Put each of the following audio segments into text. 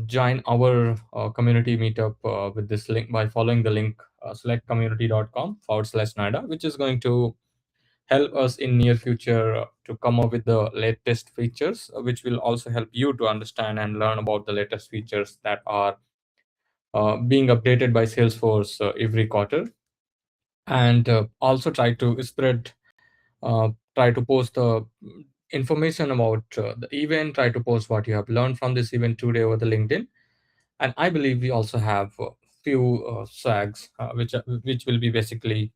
join our community meetup with this link by following the link selectcommunity.com/NIDA, which is going to help us in near future to come up with the latest features, which will also help you to understand and learn about the latest features that are being updated by Salesforce every quarter, and also try to post the information about the event, try to post what you have learned from this event today over the LinkedIn. And I believe we also have a few swags, which will be basically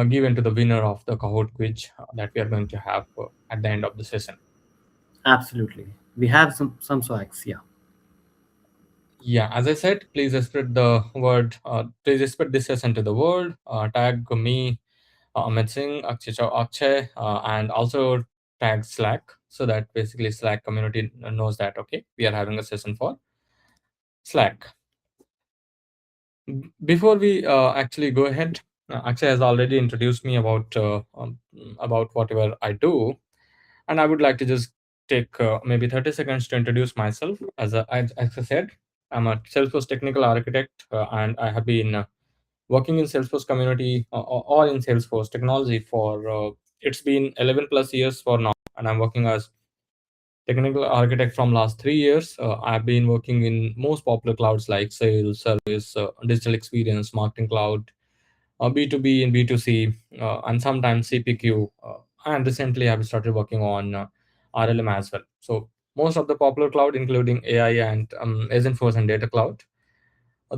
given to the winner of the Kahoot quiz that we are going to have at the end of the session. Absolutely. We have some swags, yeah. Yeah, as I said, please spread the word. Please spread this session to the world. Tag me, Amit Singh, Akshay, and also tag Slack, so that basically Slack community knows that okay, we are having a session for Slack. Before we actually go ahead, Akshay has already introduced me about whatever I do, and I would like to just take maybe 30 seconds to introduce myself. As I said, I'm a Salesforce technical architect, and I have been working in Salesforce community or in Salesforce technology for it's been 11 plus years for now, and I'm working as technical architect from last 3 years. I've been working in most popular clouds like sales, service, digital experience, marketing cloud, B2B and B2C, and sometimes CPQ. And recently, I've started working on RLM as well. So most of the popular cloud, including AI and Agentforce and Data Cloud.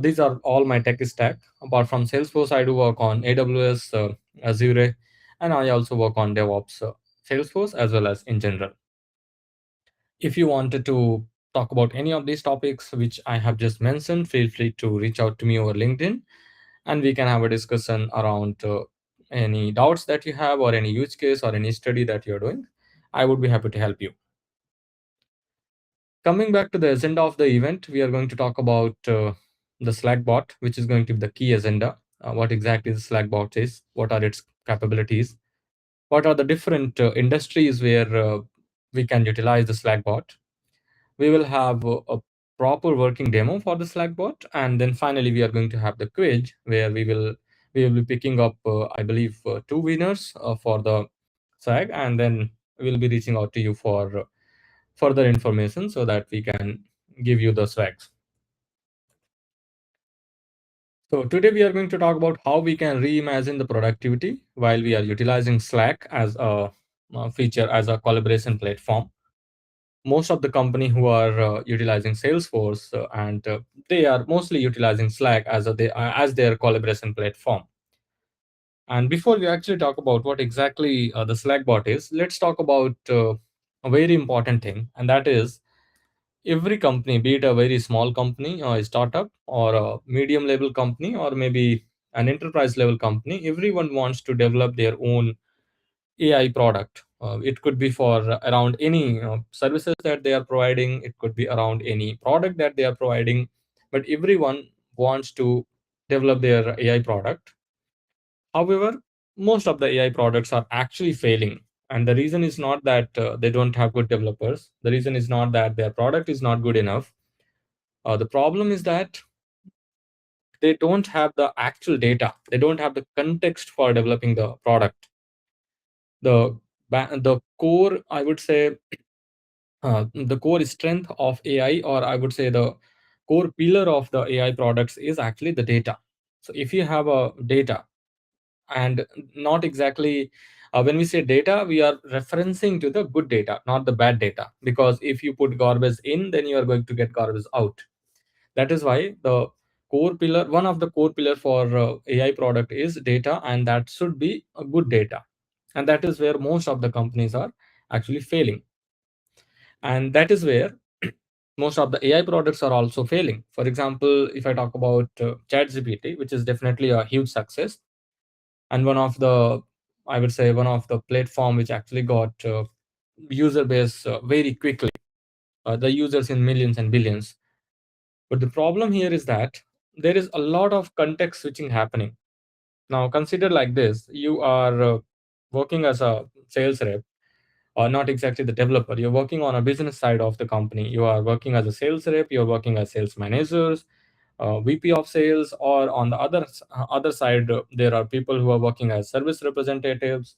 These are all my tech stack. Apart from Salesforce, I do work on AWS, Azure, and I also work on DevOps, Salesforce as well as in general. If you wanted to talk about any of these topics which I have just mentioned, feel free to reach out to me over LinkedIn, and we can have a discussion around any doubts that you have or any use case or any study that you're doing. I would be happy to help you. Coming back to the agenda of the event, we are going to talk about the Slackbot, which is going to be the key agenda. What exactly the Slackbot is, what are its capabilities, what are the different industries where we can utilize the Slackbot. We will have a proper working demo for the Slackbot, and then finally we are going to have the quiz where we will be picking up, I believe, two winners for the SAG, and then we'll be reaching out to you for further information so that we can give you the swags. So today we are going to talk about how we can reimagine the productivity while we are utilizing Slack as a feature, as a collaboration platform. Most of the company who are utilizing Salesforce, and they are mostly utilizing Slack as their collaboration platform. And before we actually talk about what exactly the Slack bot is, let's talk about a very important thing, and that is every company, be it a very small company or a startup or a medium level company or maybe an enterprise level company, everyone wants to develop their own AI product. It could be for around any services that they are providing. It could be around any product that they are providing. But everyone wants to develop their AI product. However, most of the AI products are actually failing. And the reason is not that they don't have good developers. The reason is not that their product is not good enough. The problem is that they don't have the actual data. They don't have the context for developing the product. The core, I would say, the core strength of AI, or I would say the core pillar of the AI products is actually the data. So if you have a data, and not exactly when we say data, we are referencing to the good data, not the bad data, because if you put garbage in, then you are going to get garbage out. That is why the core pillar, one of the core pillar for AI product is data, and that should be a good data. And that is where most of the companies are actually failing. And that is where most of the AI products are also failing. For example, if I talk about ChatGPT, which is definitely a huge success, and one of the, I would say, one of the platform which actually got user base very quickly, the users in millions and billions. But the problem here is that there is a lot of context switching happening. Now, consider like this: you are working as a sales rep, not exactly the developer. You're working on a business side of the company. You are working as a sales rep. You're working as sales managers, VP of sales, or on the other side, there are people who are working as service representatives.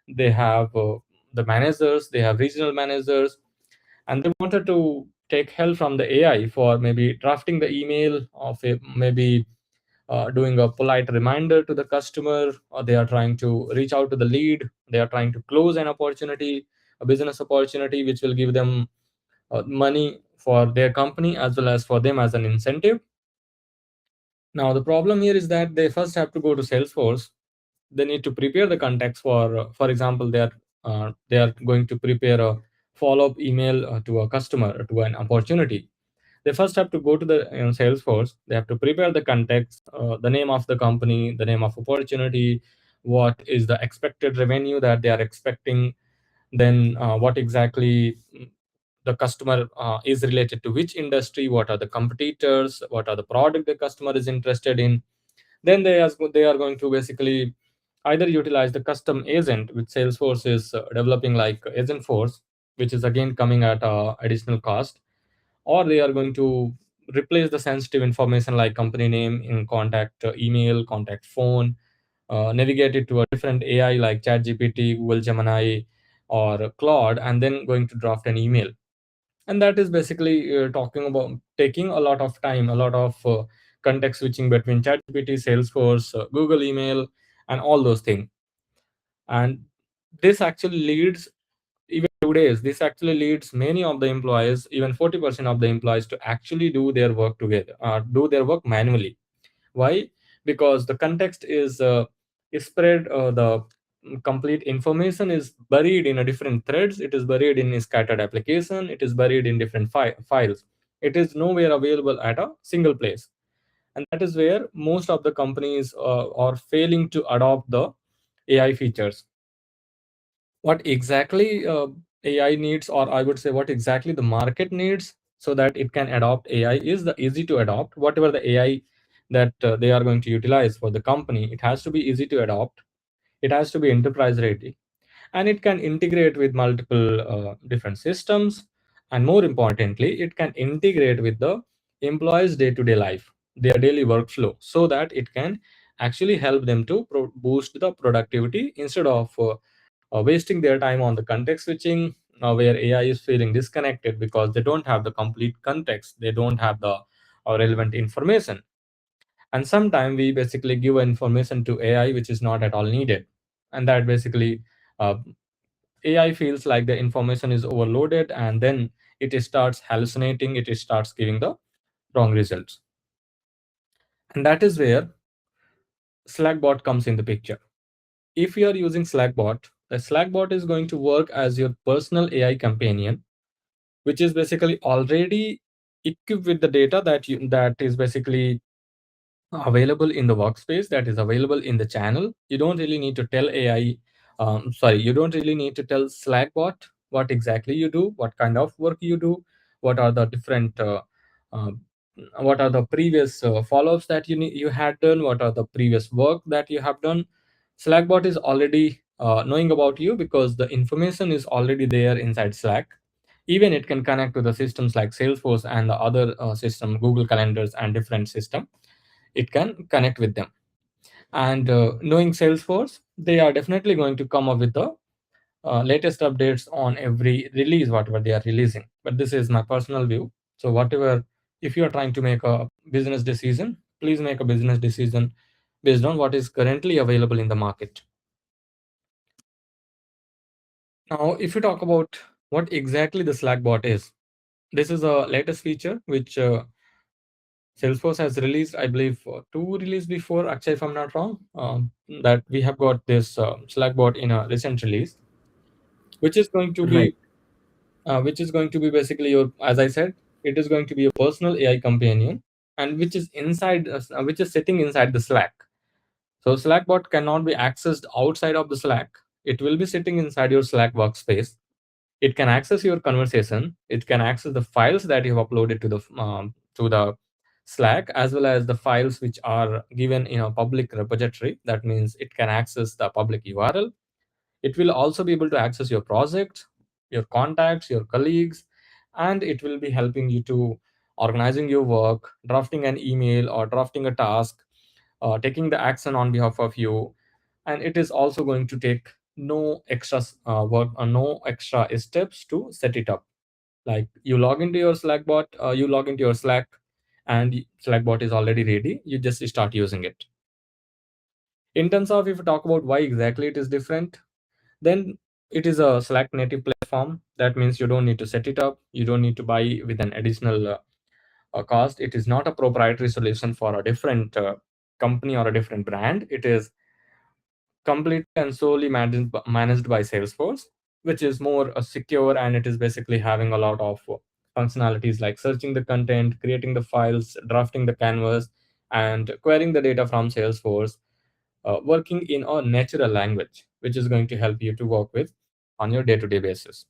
They have the managers. They have regional managers, and they wanted to take help from the AI for maybe drafting the email of maybe doing a polite reminder to the customer, or they are trying to reach out to the lead. They are trying to close an opportunity, a business opportunity, which will give them money for their company as well as for them as an incentive. Now, the problem here is that they first have to go to Salesforce. They need to prepare the context for example, they are going to prepare a follow-up email to a customer to an opportunity. They first have to go to the Salesforce. They have to prepare the context, the name of the company, the name of opportunity, what is the expected revenue that they are expecting, then what exactly the customer is related to which industry, what are the competitors, what are the product the customer is interested in. Then they are going to basically either utilize the custom agent which Salesforce is developing, like Agent Force, which is again coming at additional cost, or they are going to replace the sensitive information like company name in contact email, contact phone, navigate it to a different AI like ChatGPT, Google Gemini, or Claude, and then going to draft an email. And that is basically talking about taking a lot of time, a lot of context switching between ChatGPT, Salesforce, Google email, and all those things. And this actually leads, even today's, this actually leads many of the employees, even 40% of the employees, to actually do their work together, do their work manually. Why? Because the context is spread, the complete information is buried in a different threads, it is buried in a scattered application, it is buried in different files. It is nowhere available at a single place. And that is where most of the companies are failing to adopt the AI features. What exactly AI needs, or I would say what exactly the market needs so that it can adopt AI, is the easy to adopt. Whatever the AI that they are going to utilize for the company, it has to be easy to adopt. It has to be enterprise ready, and it can integrate with multiple different systems. And more importantly, it can integrate with the employees' day-to-day life, their daily workflow, so that it can actually help them to boost the productivity instead of wasting their time on the context switching, where AI is feeling disconnected because they don't have the complete context, they don't have the relevant information. And sometimes we basically give information to AI which is not at all needed, and that basically uh, AI feels like the information is overloaded, and then it starts hallucinating, it starts giving the wrong results. And that is where Slackbot comes in the picture. If you are using Slackbot, the Slackbot is going to work as your personal AI companion, which is basically already equipped with the data that is basically available in the workspace, that is available in the channel. You don't really need to tell AI, you don't really need to tell Slackbot what exactly you do, what kind of work you do, what are the different, uh, what are the previous follow-ups that you had done, what are the previous work that you have done. Slackbot is already knowing about you because the information is already there inside Slack. Even it can connect to the systems like Salesforce and the other system, Google Calendars and different system. It can connect with them. And knowing Salesforce, they are definitely going to come up with the latest updates on every release, whatever they are releasing. But this is my personal view. So, whatever, if you are trying to make a business decision, please make a business decision based on what is currently available in the market. Now, if you talk about what exactly the Slack bot is, this is a latest feature which Salesforce has released, I believe, two release before. Actually, if I'm not wrong, that we have got this Slackbot in a recent release, which is going to Right. be, basically your, as I said, it is going to be a personal AI companion, and which is which is sitting inside the Slack. So Slackbot cannot be accessed outside of the Slack. It will be sitting inside your Slack workspace. It can access your conversation. It can access the files that you have uploaded to the Slack, as well as the files which are given in a public repository. That means it can access the public URL. It will also be able to access your project. your contacts, your colleagues, and it will be helping you to organizing your work, drafting an email or drafting a task, taking the action on behalf of you. And it is also going to take no extra work or no extra steps to set it up. Like you log into your Slackbot, you log into your Slack, and Slackbot is already ready. You just start using it. In terms of if you talk about why exactly it is different, then it is a Slack native platform. That means you don't need to set it up. You don't need to buy with an additional cost. It is not a proprietary solution for a different company or a different brand. It is completely and solely managed by Salesforce, which is more secure, and it is basically having a lot of functionalities like searching the content, creating the files, drafting the canvas, and querying the data from Salesforce, working in a natural language, which is going to help you to work with on your day-to-day basis.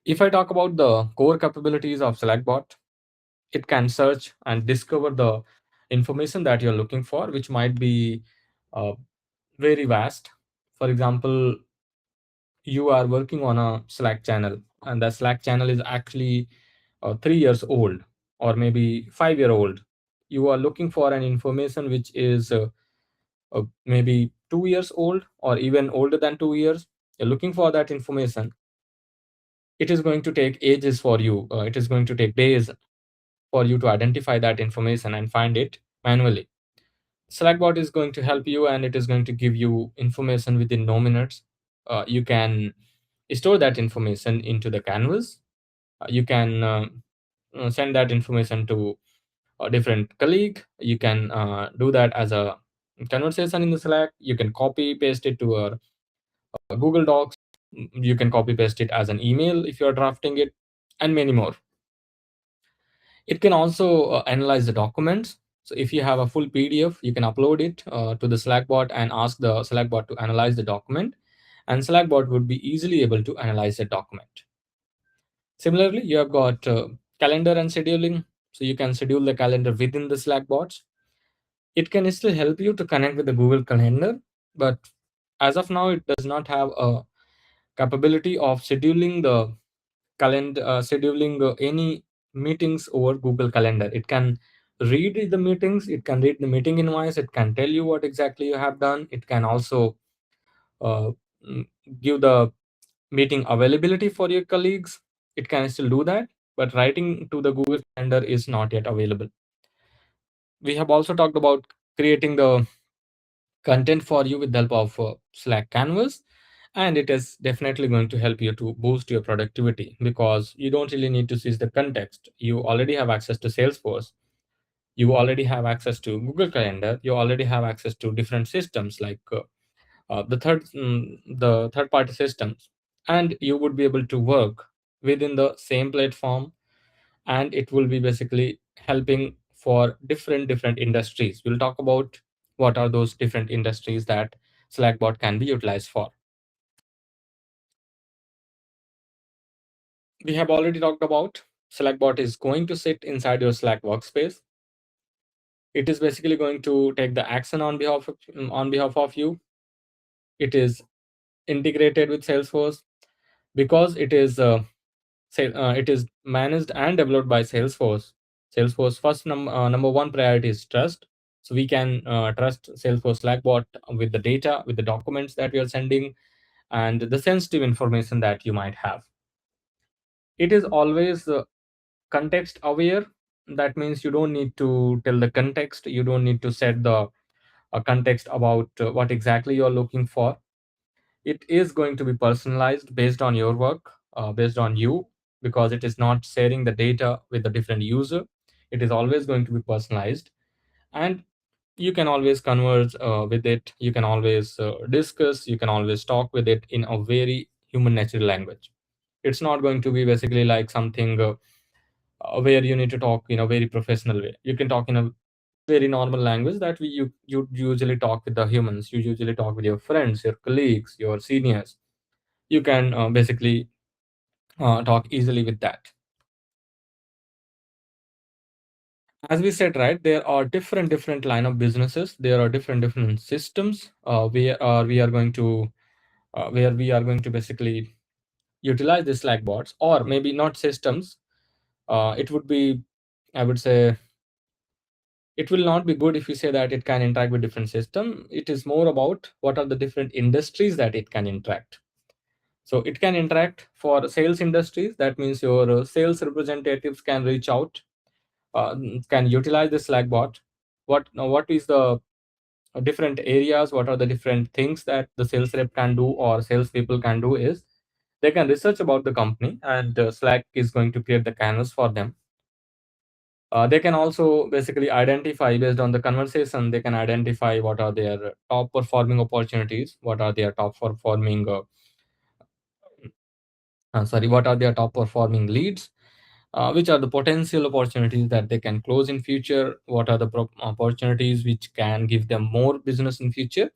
If I talk about the core capabilities of Slackbot, it can search and discover the information that you're looking for, which might be uh, very vast. For example, you are working on a Slack channel, and the Slack channel is actually 3 years old or maybe 5 year old. You are looking for an information which is maybe 2 years old or even older than 2 years. You're looking for that information. It is going to take ages for you. It is going to take days for you to identify that information and find it manually. Slackbot is going to help you, and it is going to give you information within no minutes. You can store that information into the canvas. You can send that information to a different colleague. You can do that as a conversation in the Slack. You can copy paste it to a Google Docs. You can copy paste it as an email if you're drafting it, and many more. It can also analyze the documents. So if you have a full PDF, you can upload it to the Slackbot and ask the Slackbot to analyze the document, and Slackbot would be easily able to analyze the document. Similarly, you have got calendar and scheduling. So you can schedule the calendar within the Slackbots. It can still help you to connect with the Google Calendar, but as of now, it does not have a capability of scheduling the calendar, scheduling any meetings over Google Calendar. It can read the meetings, it can read the meeting invoice, it can tell you what exactly you have done. It can also uh, mm, give the meeting availability for your colleagues. It can still do that, but writing to the Google Calendar is not yet available. We have also talked about creating the content for you with the help of Slack Canvas, and it is definitely going to help you to boost your productivity because you don't really need to see the context. You already have access to Salesforce, you already have access to Google Calendar, you already have access to different systems like the third party systems, and you would be able to work within the same platform, and it will be basically helping for different industries. We'll talk about what are those different industries that Slackbot can be utilized for. We have already talked about Slackbot is going to sit inside your Slack workspace. It is basically going to take the action on behalf of you. It is integrated with Salesforce because it is managed and developed by Salesforce. Salesforce first number one priority is trust. So we can trust Salesforce Slackbot with the data, with the documents that we are sending, and the sensitive information that you might have. It is always context aware. That means you don't need to tell the context. You don't need to set the context about what exactly you're looking for. It is going to be personalized based on your work, based on you, because it is not sharing the data with a different user. It is always going to be personalized, and you can always converse with it. You can always discuss, you can always talk with it in a very human natural language. It's not going to be basically like something where you need to talk in a very professional way. You can talk in a very normal language that you usually talk with the humans. You usually talk with your friends, your colleagues, your seniors. You can basically talk easily with that. As we said, right, there are different line of businesses. There are different systems. We are going to where we are going to basically utilize the Slack bots, or maybe not systems. It would be, I would say, it will not be good if you say that it can interact with different system. It is more about what are the different industries that it can interact. So it can interact for sales industries. That means your sales representatives can reach out, can utilize the Slack bot. What is the different areas? What are the different things that the sales rep can do or salespeople can do is they can research about the company, and Slack is going to create the canvas for them. They can also basically identify based on the conversation. They can identify what are their top performing opportunities, what are their top performing what are their top performing leads, which are the potential opportunities that they can close in future, what are the opportunities which can give them more business in future.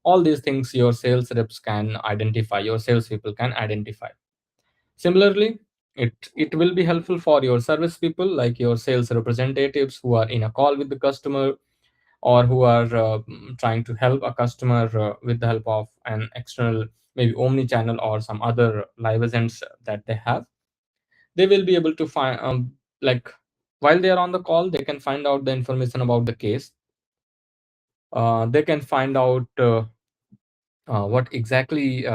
All these things your sales reps can identify, your salespeople can identify. Similarly, it will be helpful for your service people, like your sales representatives who are in a call with the customer, or who are trying to help a customer with the help of an external, maybe omni channel or some other live events that they have. They will be able to find, like, while they are on the call, they can find out the information about the case. They can find out what exactly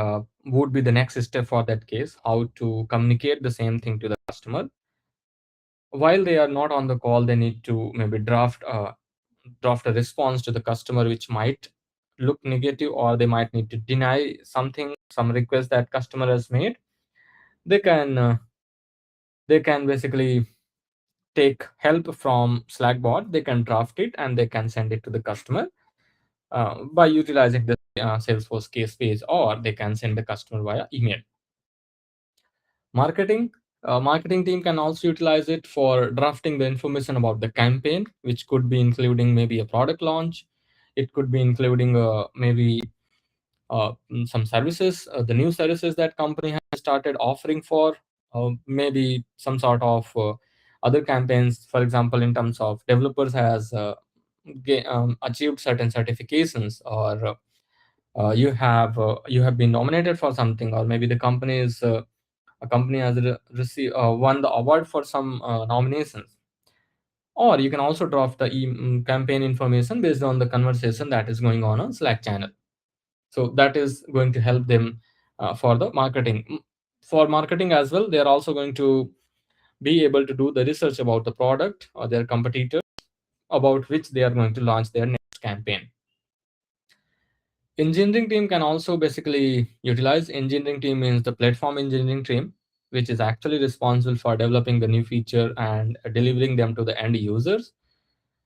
would be the next step for that case, how to communicate the same thing to the customer. While they are not on the call, they need to maybe draft a response to the customer which might look negative, or they might need to deny something, some request that customer has made. They can basically take help from Slackbot. They can draft it and they can send it to the customer by utilizing the Salesforce case page, or they can send the customer via email. Marketing. Marketing team can also utilize it for drafting the information about the campaign, which could be including maybe a product launch. It could be including maybe some services, the new services that company has started offering for, maybe some sort of other campaigns. For example, in terms of developers has achieved certain certifications, or you have been nominated for something, or maybe the company is a company has received won the award for some nominations. Or you can also draft the campaign information based on the conversation that is going on Slack channel. So that is going to help them for the marketing. For marketing as well, they are also going to be able to do the research about the product or their competitor, about which they are going to launch their next campaign. Engineering team can also basically utilize. Engineering team means the platform engineering team, which is actually responsible for developing the new feature and delivering them to the end users.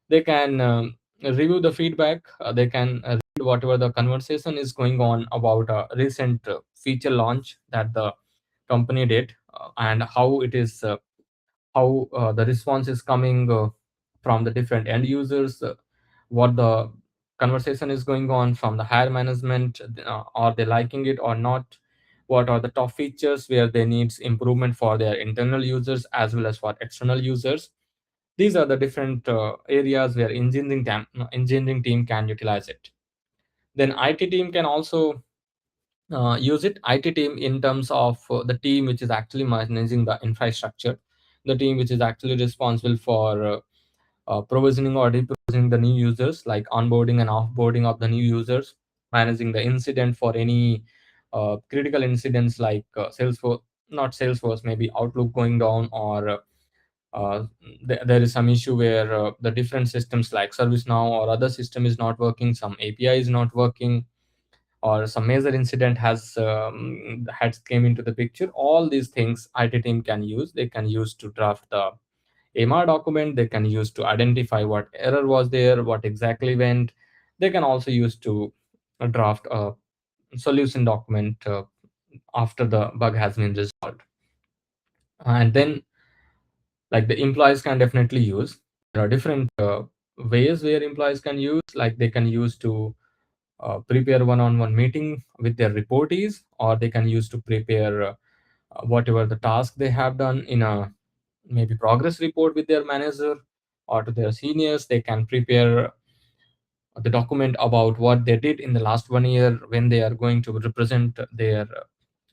They can review the feedback. They can read whatever the conversation is going on about a recent feature launch that the company did, and how it is how the response is coming from the different end users, what the conversation is going on from the higher management, are they liking it or not, what are the top features where they needs improvement for their internal users as well as for external users. These are the different areas where engineering team can utilize it. Then IT team can also use it. IT team in terms of the team which is actually managing the infrastructure, the team which is actually responsible for provisioning or deprovisioning the new users, like onboarding and offboarding of the new users, managing the incident for any critical incidents like Salesforce, not Salesforce, maybe Outlook going down, or there is some issue where the different systems like ServiceNow or other system is not working, some API is not working, or some major incident has came into the picture. All these things IT team can use. They can use to draft the AMR document. They can use to identify what error was there, what exactly went. They can also use to draft a solution document after the bug has been resolved. And then, like, the employees can definitely use. There are different ways where employees can use, like they can use to prepare one-on-one meeting with their reportees, or they can use to prepare whatever the task they have done in a maybe progress report with their manager or to their seniors. They can prepare the document about what they did in the last 1 year when they are going to represent their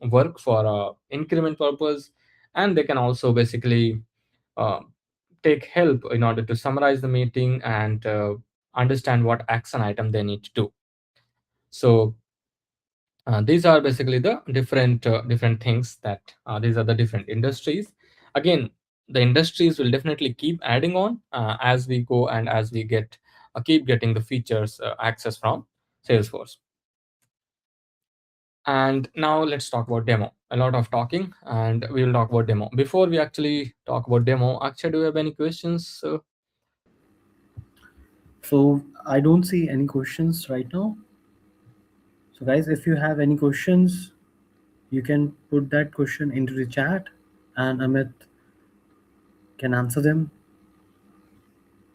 work for increment purpose, and they can also basically uh, take help in order to summarize the meeting and understand what action item they need to do. So these are basically the different things that these are the different industries. Again, the industries will definitely keep adding on as we go and as we get keep getting the features access from Salesforce. And now let's talk about demo. A lot of talking, and we will talk about demo. Before we actually talk about demo, Akshay, do you have any questions? So I don't see any questions right now. So guys, if you have any questions, you can put that question into the chat, and Amit can answer them.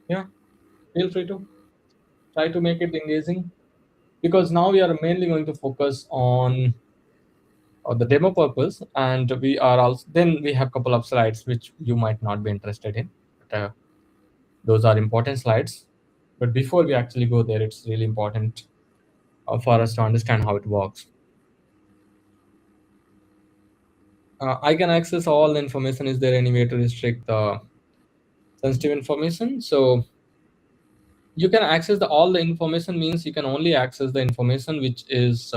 Yeah, feel free to try to make it engaging, because now we are mainly going to focus on the demo purpose, and we are also then we have a couple of slides which you might not be interested in, but those are important slides. But before we actually go there, it's really important for us to understand how it works. I can access all the information. Is there any way to restrict the sensitive information? So you can access all the information means you can only access the information which is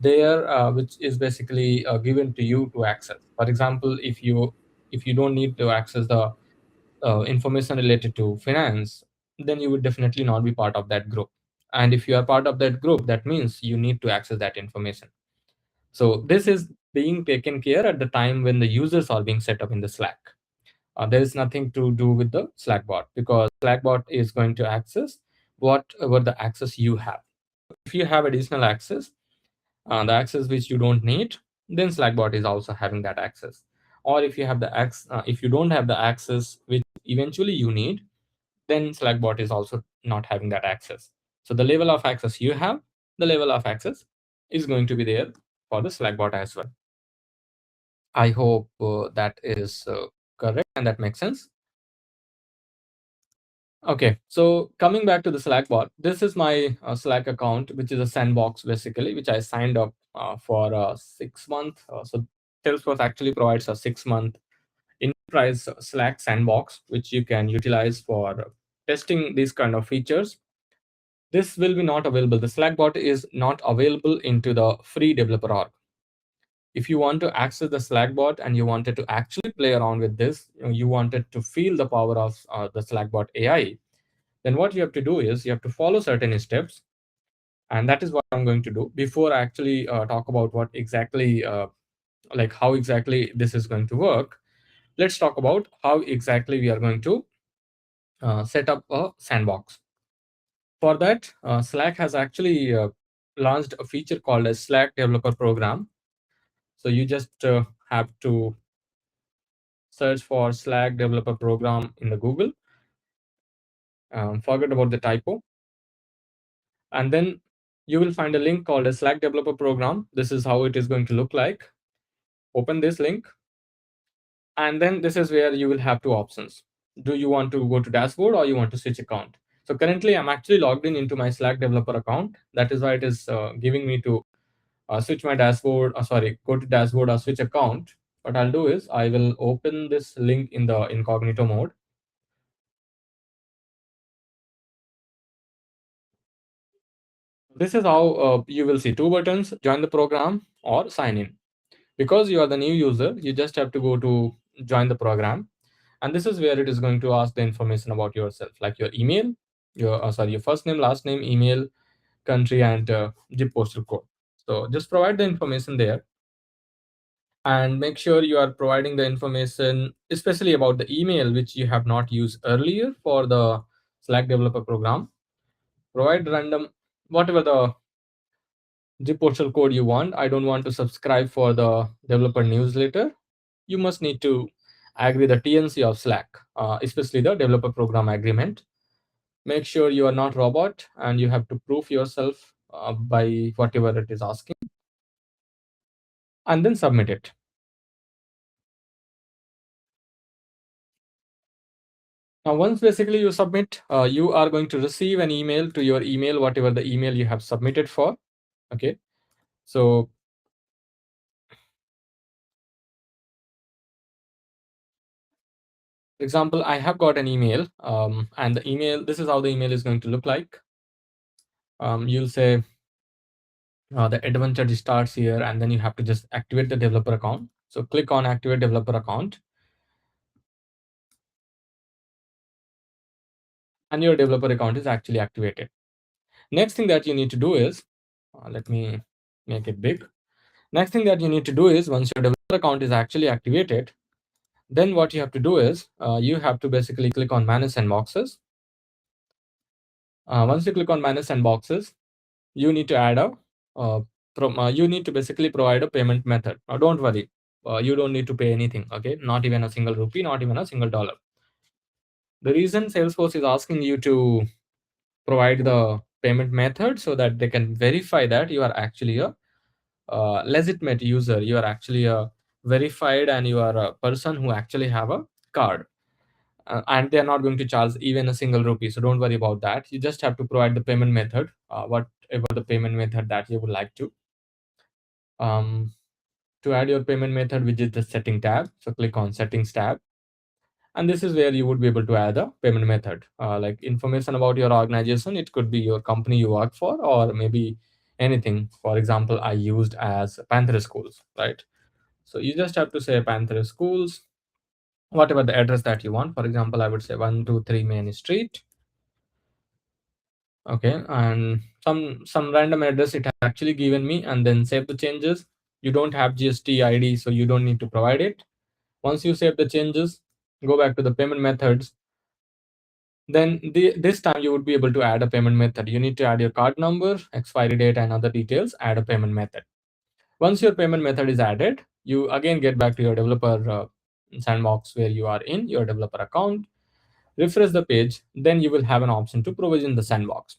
there, which is basically given to you to access. For example, if you don't need to access the information related to finance, then you would definitely not be part of that group. And if you are part of that group, that means you need to access that information. So this is being taken care at the time when the users are being set up in the Slack. There is nothing to do with the Slackbot, because Slackbot is going to access whatever the access you have. If you have additional access, the access which you don't need, then Slackbot is also having that access. Or if you have if you don't have the access which eventually you need, then Slackbot is also not having that access. So the level of access you have, the level of access is going to be there for the Slackbot as well. I hope that is correct and that makes sense. Okay, so coming back to the Slackbot, this is my Slack account, which is a sandbox basically, which I signed up for 6 month. So Salesforce actually provides a 6 month enterprise Slack sandbox, which you can utilize for testing these kind of features. This will be not available. The Slackbot is not available into the free developer org. If you want to access the Slackbot and you wanted to actually play around with this, you wanted to feel the power of the Slackbot AI, then what you have to do is you have to follow certain steps. And that is what I'm going to do. Before I actually talk about what exactly, like how exactly this is going to work, let's talk about how exactly we are going to set up a sandbox. For that, Slack has actually launched a feature called a Slack Developer Program. So you just have to search for Slack Developer Program in the Google. Forget about the typo. And then you will find a link called a Slack Developer Program. This is how it is going to look like. Open this link. And then this is where you will have two options. Do you want to go to dashboard or you want to switch account? So currently I'm actually logged in into my Slack developer account. That is why it is giving me to switch my dashboard, sorry, go to dashboard or switch account. What I'll do is I will open this link in the incognito mode. This is how you will see two buttons: join the program or sign in. Because you are the new user, you just have to go to join the program. And this is where it is going to ask the information about yourself, like your email, your first name, last name, email, country, and zip postal code. So just provide the information there, and make sure you are providing the information, especially about the email which you have not used earlier for the Slack developer program. Provide random, whatever the zip postal code you want. I don't want to subscribe for the developer newsletter. You must need to agree the TNC of Slack, especially the developer program agreement. Make sure you are not robot and you have to prove yourself by whatever it is asking, and then submit it. Now, once basically you submit, you are going to receive an email to your email, whatever the email you have submitted for. Okay. So For example, I have got an email, and the email, this is how the email is going to look like. You'll say the adventure starts here, and then you have to just activate the developer account. So click on activate developer account, and your developer account is actually activated. Next thing that you need to do is, let me make it big. Next thing that you need to do is, once your developer account is actually activated, then what you have to do is you have to basically click on manage sandboxes. Once you click on manage sandboxes, you need to add a you need to basically provide a payment method. Now don't worry, you don't need to pay anything, okay? Not even a single rupee, not even a single dollar. The reason Salesforce is asking you to provide the payment method so that they can verify that you are actually a legitimate user, you are actually a verified, and you are a person who actually have a card, and they are not going to charge even a single rupee. So don't worry about that. You just have to provide the payment method, whatever the payment method that you would like um, to add your payment method, which is the setting tab. So click on settings tab, and this is where you would be able to add a payment method, like information about your organization. It could be your company you work for, or maybe anything. For example, I used as Panther Schools, right? So you just have to say Panther Schools, whatever the address that you want. For example, I would say 123 Main Street. Okay, and some random address it has actually given me, and then save the changes. You don't have GST ID, so you don't need to provide it. Once you save the changes, go back to the payment methods. Then this time you would be able to add a payment method. You need to add your card number, expiry date, and other details. Add a payment method. Once your payment method is added, you again get back to your developer sandbox where you are in your developer account. Refresh the page, then you will have an option to provision the sandbox.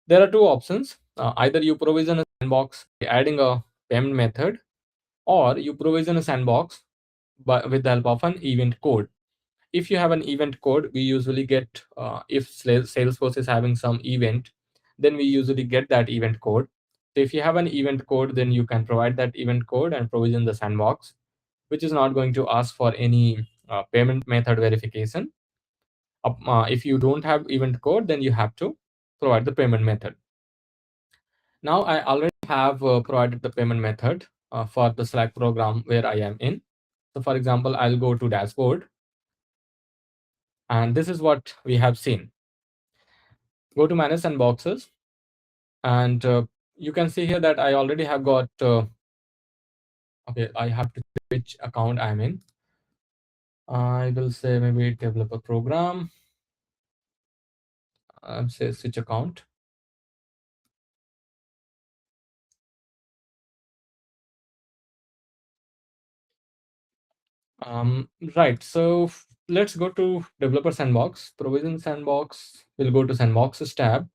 There are two options. Either you provision a sandbox by adding a payment method, or you provision a sandbox with the help of an event code. If you have an event code, we usually get, if Salesforce is having some event, then we usually get that event code. So if you have an event code, then you can provide that event code and provision the sandbox, which is not going to ask for any payment method verification. If you don't have event code, then you have to provide the payment method. Now I already have provided the payment method for the Slack program where I am in. So for example, I'll go to dashboard, and this is what we have seen. Go to manage sandboxes, and you can see here that I already have got, okay, I have to which account I'm in. I will say maybe developer program, say switch account. Right, so let's go to developer sandbox, provision sandbox. We'll go to sandboxes tab,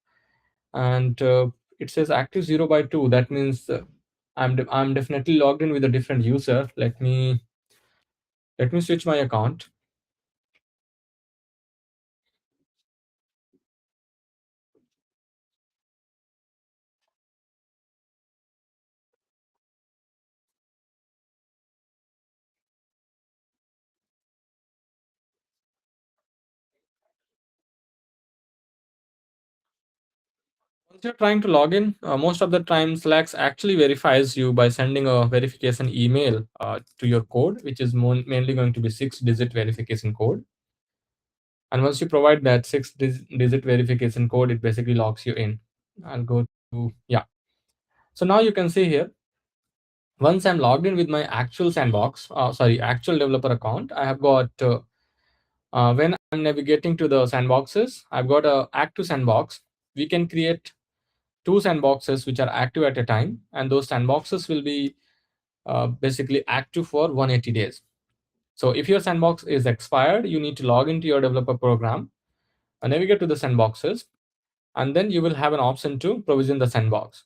and it says active 0 by 2. That means I'm definitely logged in with a different user. Let me switch my account. Once you're trying to log in, most of the time Slack actually verifies you by sending a verification email to your code, which is mainly going to be 6-digit verification code. And once you provide that 6-digit verification code, it basically logs you in. I'll go to, yeah. So now you can see here, once I'm logged in with my actual sandbox, actual developer account, I have got, when I'm navigating to the sandboxes, I've got a active sandbox. We can create two sandboxes which are active at a time, and those sandboxes will be basically active for 180 days. So if your sandbox is expired, you need to log into your developer program and navigate to the sandboxes, and then you will have an option to provision the sandbox.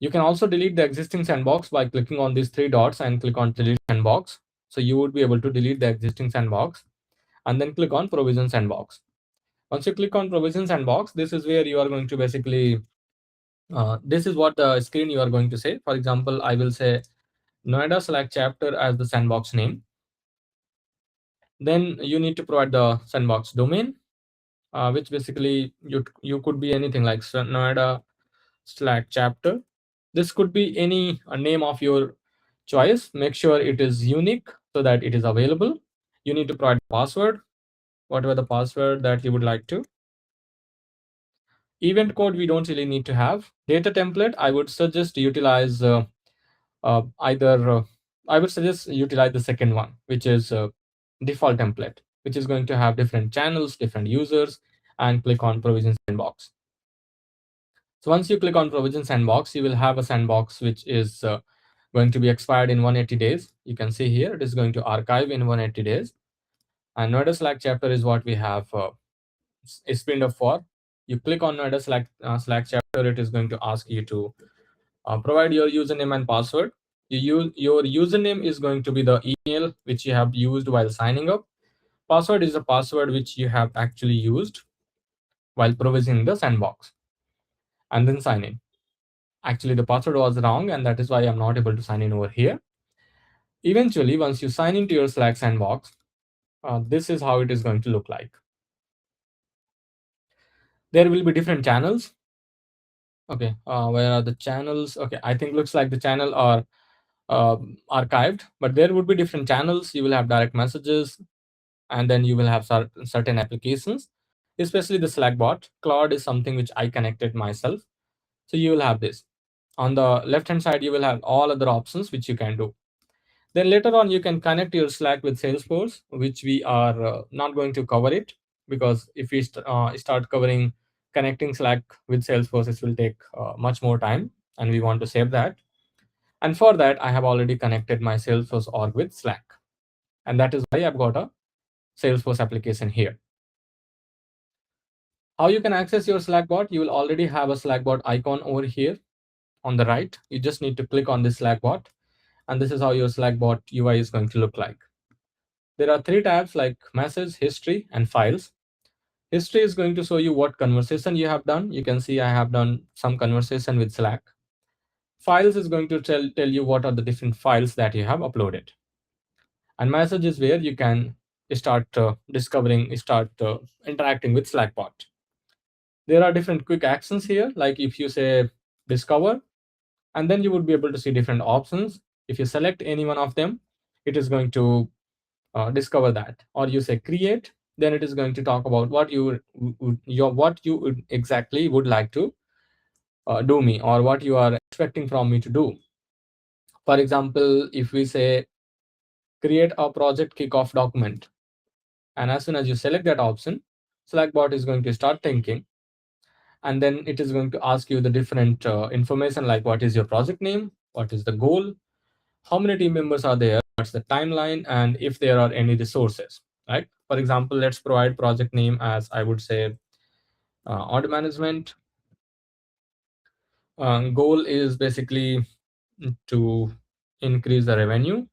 You can also delete the existing sandbox by clicking on these three dots and click on delete sandbox. So you would be able to delete the existing sandbox and then click on provision sandbox. Once you click on provision sandbox, this is where you are going to basically, this is what the screen you are going to say. For example, I will say Noida Slack chapter as the sandbox name. Then you need to provide the sandbox domain, which basically you could be anything like Noida Slack chapter. This could be any name of your choice. Make sure it is unique so that it is available. You need to provide password, whatever the password that you would like to. Event code we don't really need to have. Data template, I would suggest utilize either I would suggest utilize the second one, which is default template, which is going to have different channels, different users, and click on provision sandbox. So once you click on provision sandbox, you will have a sandbox which is going to be expired in 180 days. You can see here it is going to archive in 180 days. And Noida Slack chapter is what we have is pinned up for. You click on Noida Slack chapter, it is going to ask you to provide your username and password. Your username is going to be the email which you have used while signing up. Password is the password which you have actually used while provisioning the sandbox, and then sign in. Actually, the password was wrong, and that is why I'm not able to sign in over here. Eventually, once you sign into your Slack sandbox, this is how it is going to look like. There will be different channels. Okay, where are the channels? Okay, I think looks like the channel are archived, but there would be different channels. You will have direct messages, and then you will have certain applications, especially the Slackbot. Claude is something which I connected myself. So you will have this. On the left hand side, you will have all other options which you can do. Then later on, you can connect your Slack with Salesforce, which we are not going to cover it, because if we start covering connecting Slack with Salesforce, it will take much more time, and we want to save that. And for that, I have already connected my Salesforce org with Slack. And that is why I've got a Salesforce application here. How you can access your Slack bot? You will already have a Slack bot icon over here on the right. You just need to click on this Slack bot, and this is how your Slack bot UI is going to look like. There are three tabs like message, history, and files. History is going to show you what conversation you have done. You can see I have done some conversation with Slack. Files is going to tell you what are the different files that you have uploaded. And message is where you can start start interacting with Slackbot. There are different quick actions here, like if you say discover, and then you would be able to see different options. If you select any one of them, it is going to discover that. Or you say create, then it is going to talk about what you exactly would like to do me, or what you are expecting from me to do. For example, if we say create a project kickoff document, and as soon as you select that option, Slackbot is going to start thinking, and then it is going to ask you the different information, like what is your project name, what is the goal, how many team members are there, what's the timeline, and if there are any resources, right? For example, let's provide project name as, I would say, order management. Goal is basically to increase the revenue.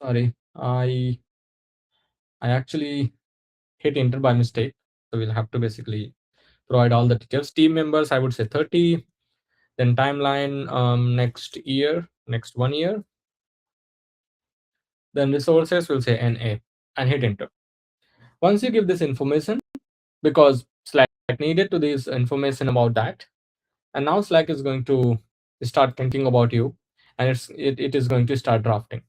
Sorry, I actually hit enter by mistake, so we'll have to basically provide all the details. Team members, I would say 30. Then timeline, next year, next 1 year. Then resources will say NA, and hit enter. Once you give this information, because Slack needed to this information about that, and now Slack is going to start thinking about you, and it is going to start drafting.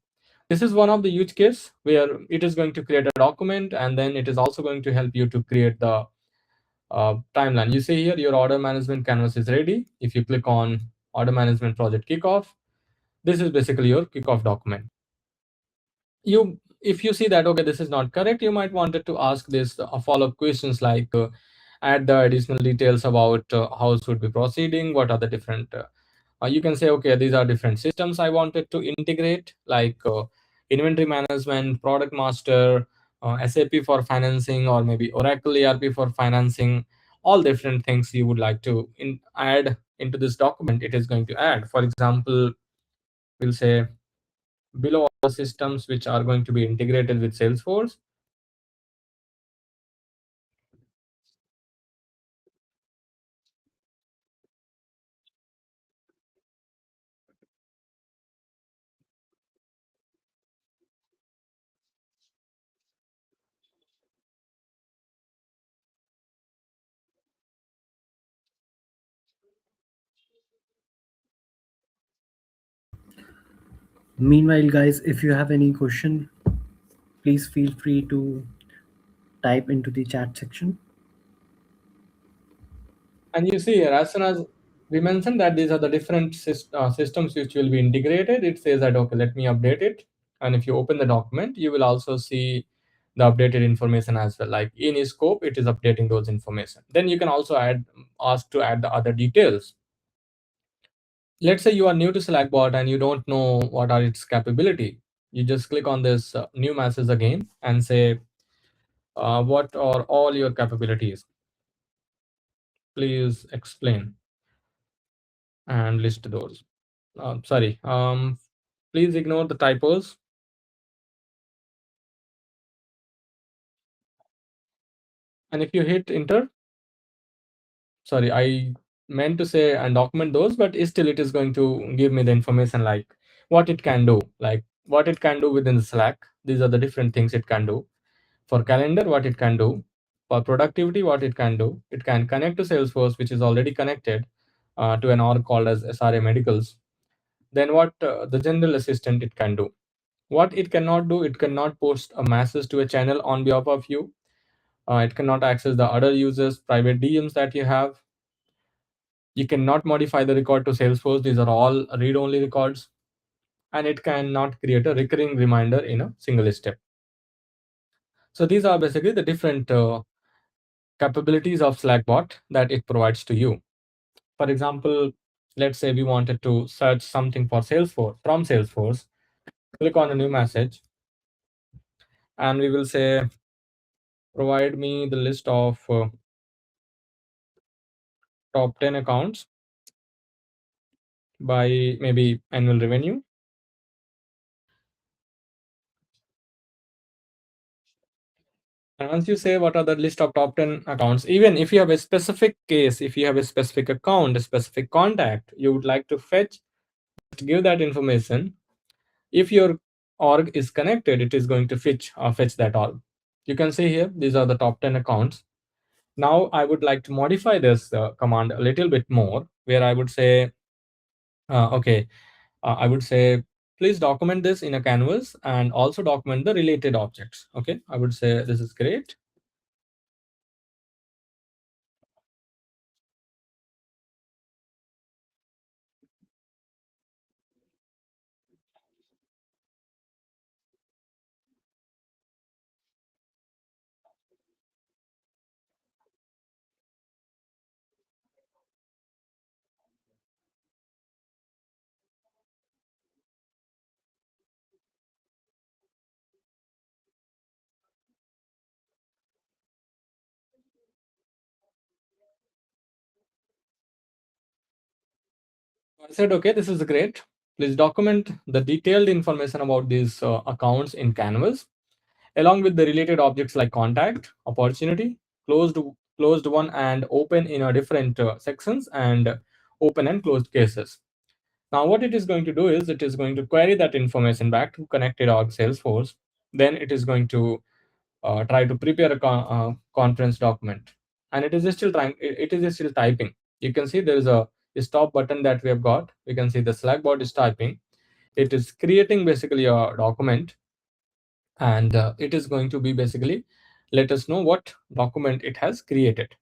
This is one of the use case where it is going to create a document, and then it is also going to help you to create the timeline. You see here your order management canvas is ready. If you click on order management project kickoff, this is basically your kickoff document. You, if you see that okay, this is not correct, you might wanted to ask this follow-up questions like add the additional details about how should be proceeding, what are the different you can say okay, these are different systems I wanted to integrate, like inventory management, product master, SAP for financing, or maybe Oracle ERP for financing. All different things you would like to add into this document, it is going to add. For example, we'll say below all the systems which are going to be integrated with Salesforce, Meanwhile, guys, if you have any question, please feel free to type into the chat section. And you see here, as soon as we mentioned that these are the different systems which will be integrated, it says that, okay, let me update it. And if you open the document, you will also see the updated information as well. Like in scope, it is updating those information. Then you can also ask to add the other details. Let's say you are new to Slackbot and you don't know what are its capability. You just click on this new message again and say, what are all your capabilities? Please explain and list those. Sorry. Please ignore the typos. And if you hit enter, sorry, I meant to say and document those, but still it is going to give me the information like what it can do, like what it can do within the Slack. These are the different things it can do. For calendar, what it can do. For productivity, what it can do. It can connect to Salesforce, which is already connected to an org called as SRA Medicals. Then what the general assistant it can do. What it cannot do, it cannot post a message to a channel on behalf of you. It cannot access the other users' private DMs that you have. You cannot modify the record to Salesforce. These are all read only records. And it cannot create a recurring reminder in a single step. So these are basically the different capabilities of Slackbot that it provides to you. For example, let's say we wanted to search something for Salesforce from Salesforce. Click on a new message and we will say, provide me the list of top 10 accounts by maybe annual revenue. And once you say what are the list of top 10 accounts, even if you have a specific case, if you have a specific account, a specific contact, you would like to fetch, just give that information. If your org is connected, it is going to fetch that org. You can see here, these are the top 10 accounts. Now I would like to modify this command a little bit more, where I would say, okay, I would say, please document this in a canvas and also document the related objects. Okay, I would say this is great. I said, okay, this is great. Please document the detailed information about these accounts in Canvas, along with the related objects like contact, opportunity, closed, closed one, and open in a different sections, and open and closed cases. Now, what it is going to do is it is going to query that information back to connected org Salesforce. Then it is going to try to prepare a conference document, and it is still trying. It is still typing. You can see there is a stop button that we have got. We can see the Slackbot is typing. It is creating basically a document, and it is going to be basically let us know what document it has created.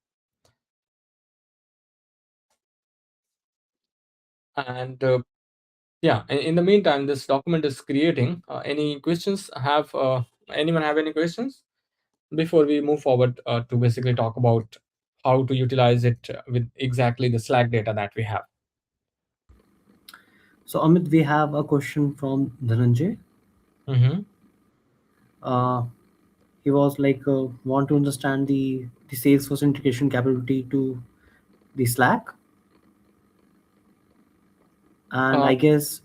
And yeah, in the meantime, this document is creating. Any questions? Have anyone have any questions before we move forward to basically talk about how to utilize it with exactly the Slack data that we have? So, Amit, we have a question from Dhananjay. Mm-hmm. Uh, he was like, want to understand the Salesforce integration capability to the Slack, and Uh, I guess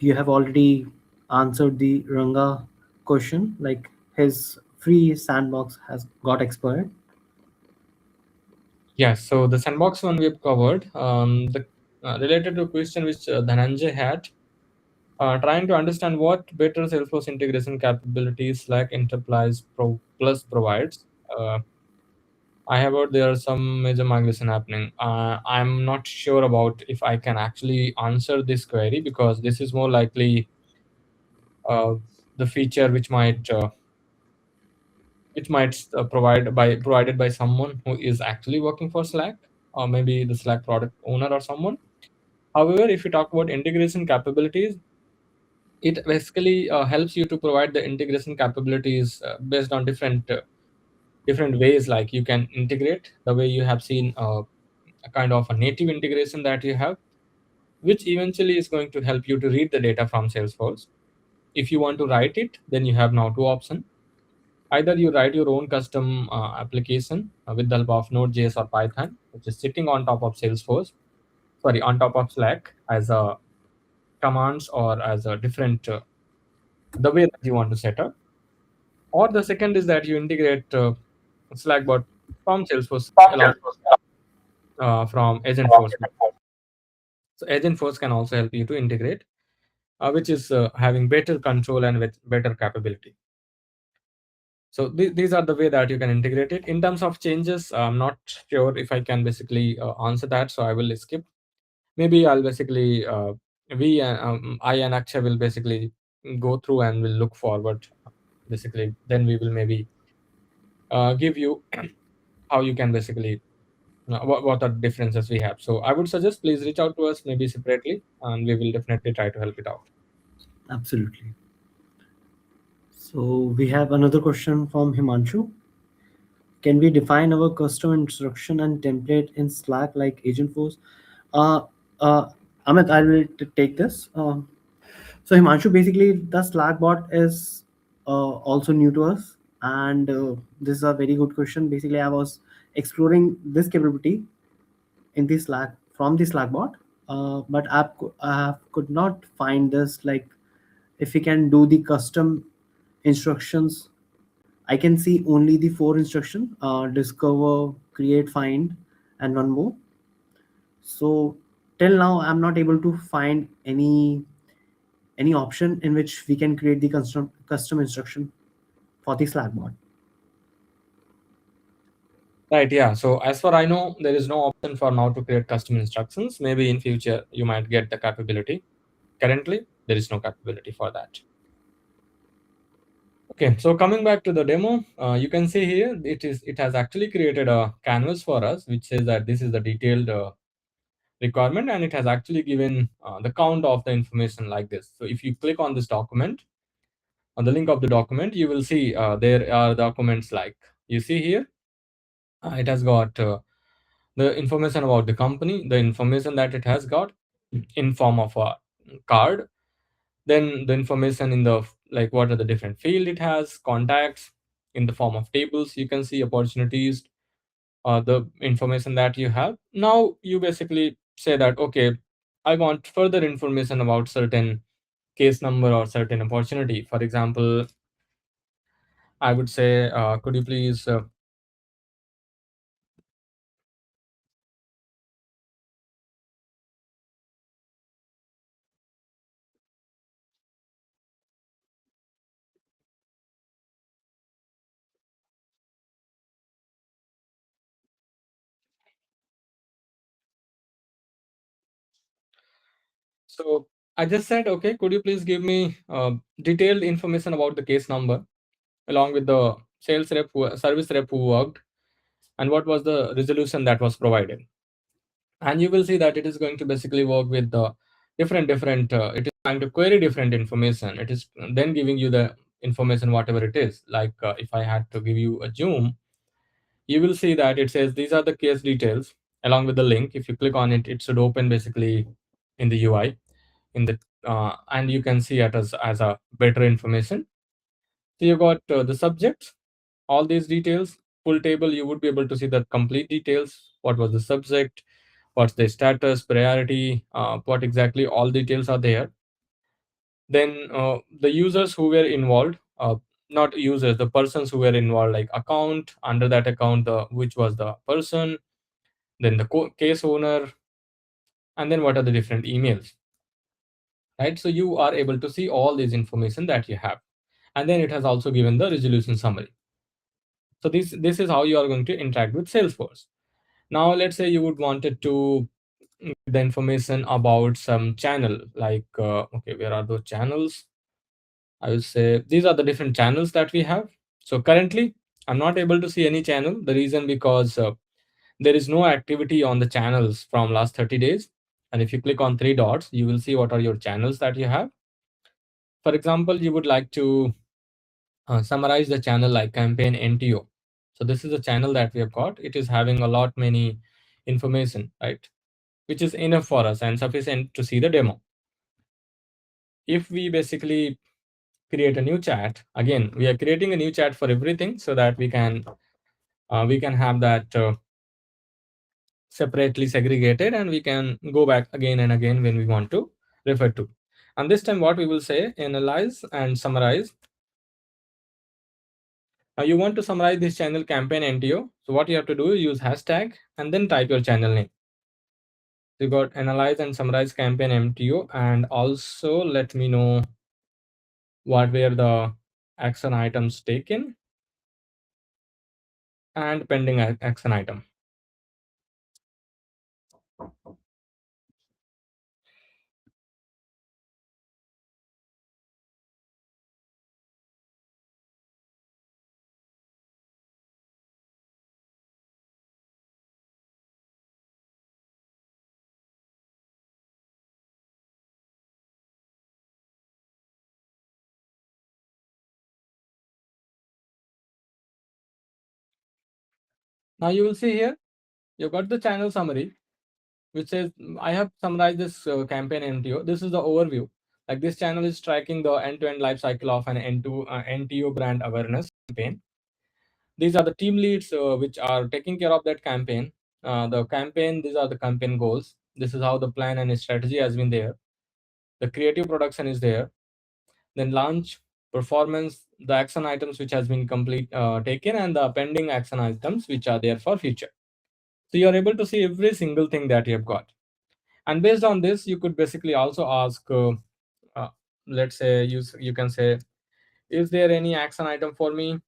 you have already answered the Ranga question. Like his free sandbox has got expired. yes, so the sandbox one we have covered. The related to question which Dhananjay had, trying to understand what better Salesforce integration capabilities Slack Enterprise Plus provides. I have heard there are some major migration happening. I'm not sure about if I can actually answer this query because this is more likely uh, the feature which might provided by someone who is actually working for Slack, or maybe the Slack product owner or someone. However, if you talk about integration capabilities, it basically helps you to provide the integration capabilities based on different ways. Like you can integrate the way you have seen a kind of a native integration that you have, which eventually is going to help you to read the data from Salesforce. If you want to write it, then you have now two options. Either you write your own custom application with the help of Node.js or Python, which is sitting on top of Salesforce, sorry, on top of Slack as a commands or as a different the way that you want to set up. Or the second is that you integrate Slackbot from Salesforce along from Agentforce. So Agentforce can also help you to integrate, which is having better control and with better capability. So these are the way that you can integrate it. In terms of changes, I'm not sure if I can basically answer that, so I will skip. Maybe I'll basically I and Akshay will basically go through and will look forward. Basically, then we will maybe give you how you can basically what are the differences we have. So I would suggest please reach out to us maybe separately, and we will definitely try to help it out. Absolutely. So we have another question from Himanshu. Can we define our custom instruction and template in Slack like Agentforce? Uh, uh, Amit, I will take this. So Himanshu, basically the Slack bot is also new to us, and this is a very good question. Basically, I was exploring this capability in the Slack from the Slack bot, but I could not find this, like if we can do the custom instructions. I can see only the four instruction: discover, create, find, and one more. So till now, I'm not able to find any option in which we can create the custom instruction for the Slack bot. Right, yeah. So as far I know, there is no option for now to create custom instructions. Maybe in future you might get the capability. Currently, there is no capability for that. Okay, so coming back to the demo, you can see here it has actually created a canvas for us, which says that this is the detailed requirement, and it has actually given the count of the information like this. So if you click on this document, on the link of the document, you will see there are documents like you see here. It has got the information about the company, the information that it has got in form of a card, then the information in the like what are the different field it has, contacts in the form of tables. You can see opportunities, the information that you have. Now you basically say that okay, I want further information about certain case number or certain opportunity. For example, I would say, could you please so I just said, okay, could you please give me detailed information about the case number along with the service rep who worked, and what was the resolution that was provided. And you will see that it is going to basically work with the different it is trying to query different information. It is then giving you the information whatever it is. Like if I had to give you a zoom, you will see that it says these are the case details along with the link. If you click on it, it should open basically in the UI in the and you can see it as a better information. So you got the subject, all these details, full table. You would be able to see the complete details. What was the subject? What's the status, priority? What exactly? All details are there. Then the users who were involved, not users, the persons who were involved, like account. Under that account, which was the person. Then the case owner, and then what are the different emails, right? So you are able to see all this information that you have, and then it has also given the resolution summary. So this is how you are going to interact with Salesforce. Now let's say you would wanted to get the information about some channel, like okay, where are those channels? I would say these are the different channels that we have. So currently, I'm not able to see any channel. The reason because there is no activity on the channels from last 30 days. And if you click on three dots, you will see what are your channels that you have. For example, you would like to summarize the channel like campaign NTO. So this is a channel that we have got. It is having a lot many information, right? Which is enough for us and sufficient to see the demo. If we basically create a new chat, again, we are creating a new chat for everything so that we can have that separately segregated, and we can go back again and again when we want to refer to. And this time what we will say, analyze and summarize. Now you want to summarize this channel campaign NTO. So what you have to do is use hashtag and then type your channel name. So you got analyze and summarize campaign MTO, and also let me know what were the action items taken and pending action item. Now you will see here, you got the channel summary, which says I have summarized this campaign NTO. This is the overview. Like this channel is tracking the end-to-end life cycle of an NTO brand awareness campaign. These are the team leads which are taking care of that campaign. The campaign, these are the campaign goals. This is how the plan and strategy has been there. The creative production is there. Then launch, performance, the action items which has been complete taken, and the pending action items which are there for future. So you are able to see every single thing that you have got. And based on this, you could basically also ask, uh, let's say you can say, is there any action item for me?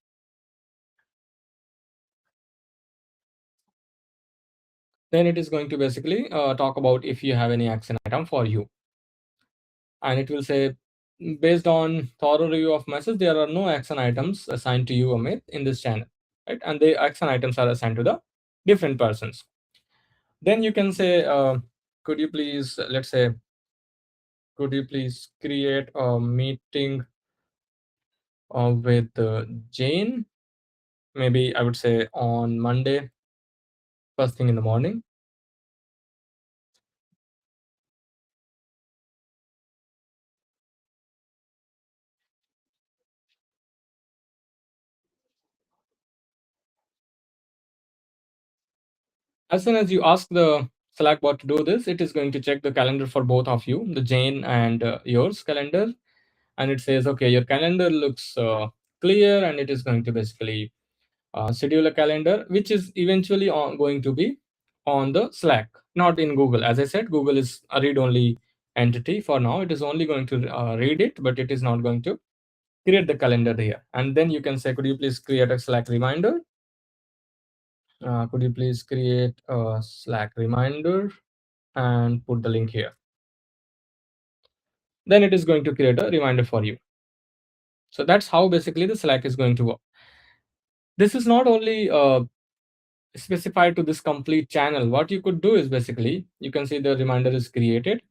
Then it is going to basically talk about if you have any action item for you. And it will say, based on thorough review of message, there are no action items assigned to you, Amit, in this channel, right? And the action items are assigned to the different persons. Then you can say, could you please, let's say, could you please create a meeting with Jane? Maybe I would say on Monday, first thing in the morning. As soon as you ask the Slackbot to do this, it is going to check the calendar for both of you, the Jane and yours calendar, and it says, okay, your calendar looks clear, and it is going to basically schedule a calendar, which is eventually going to be on the Slack, not in Google. As I said, Google is a read-only entity for now. It is only going to read it, but it is not going to create the calendar here. And then you can say, could you please create a Slack reminder? Could you please create a Slack reminder and put the link here? Then it is going to create a reminder for you. So that's how basically the Slack is going to work. This is not only specified to this complete channel. What you could do is basically, you can see the reminder is created.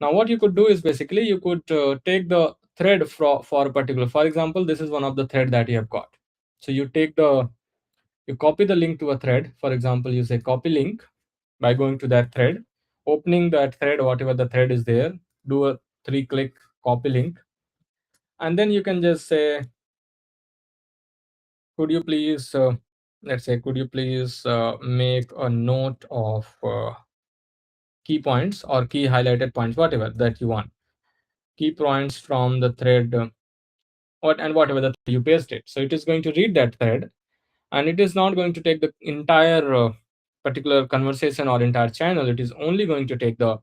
Now what you could do is basically, you could take the thread for a particular, for example, this is one of the thread that you have got. So you copy the link to a thread. For example, you say copy link by going to that thread, opening that thread, whatever the thread is there, do a 3-click copy link, and then you can just say, could you please, let's say, could you please make a note of key points or key highlighted points, whatever that you want, key points from the thread, whatever the thread you paste it. So it is going to read that thread, and it is not going to take the entire particular conversation or entire channel. It is only going to take the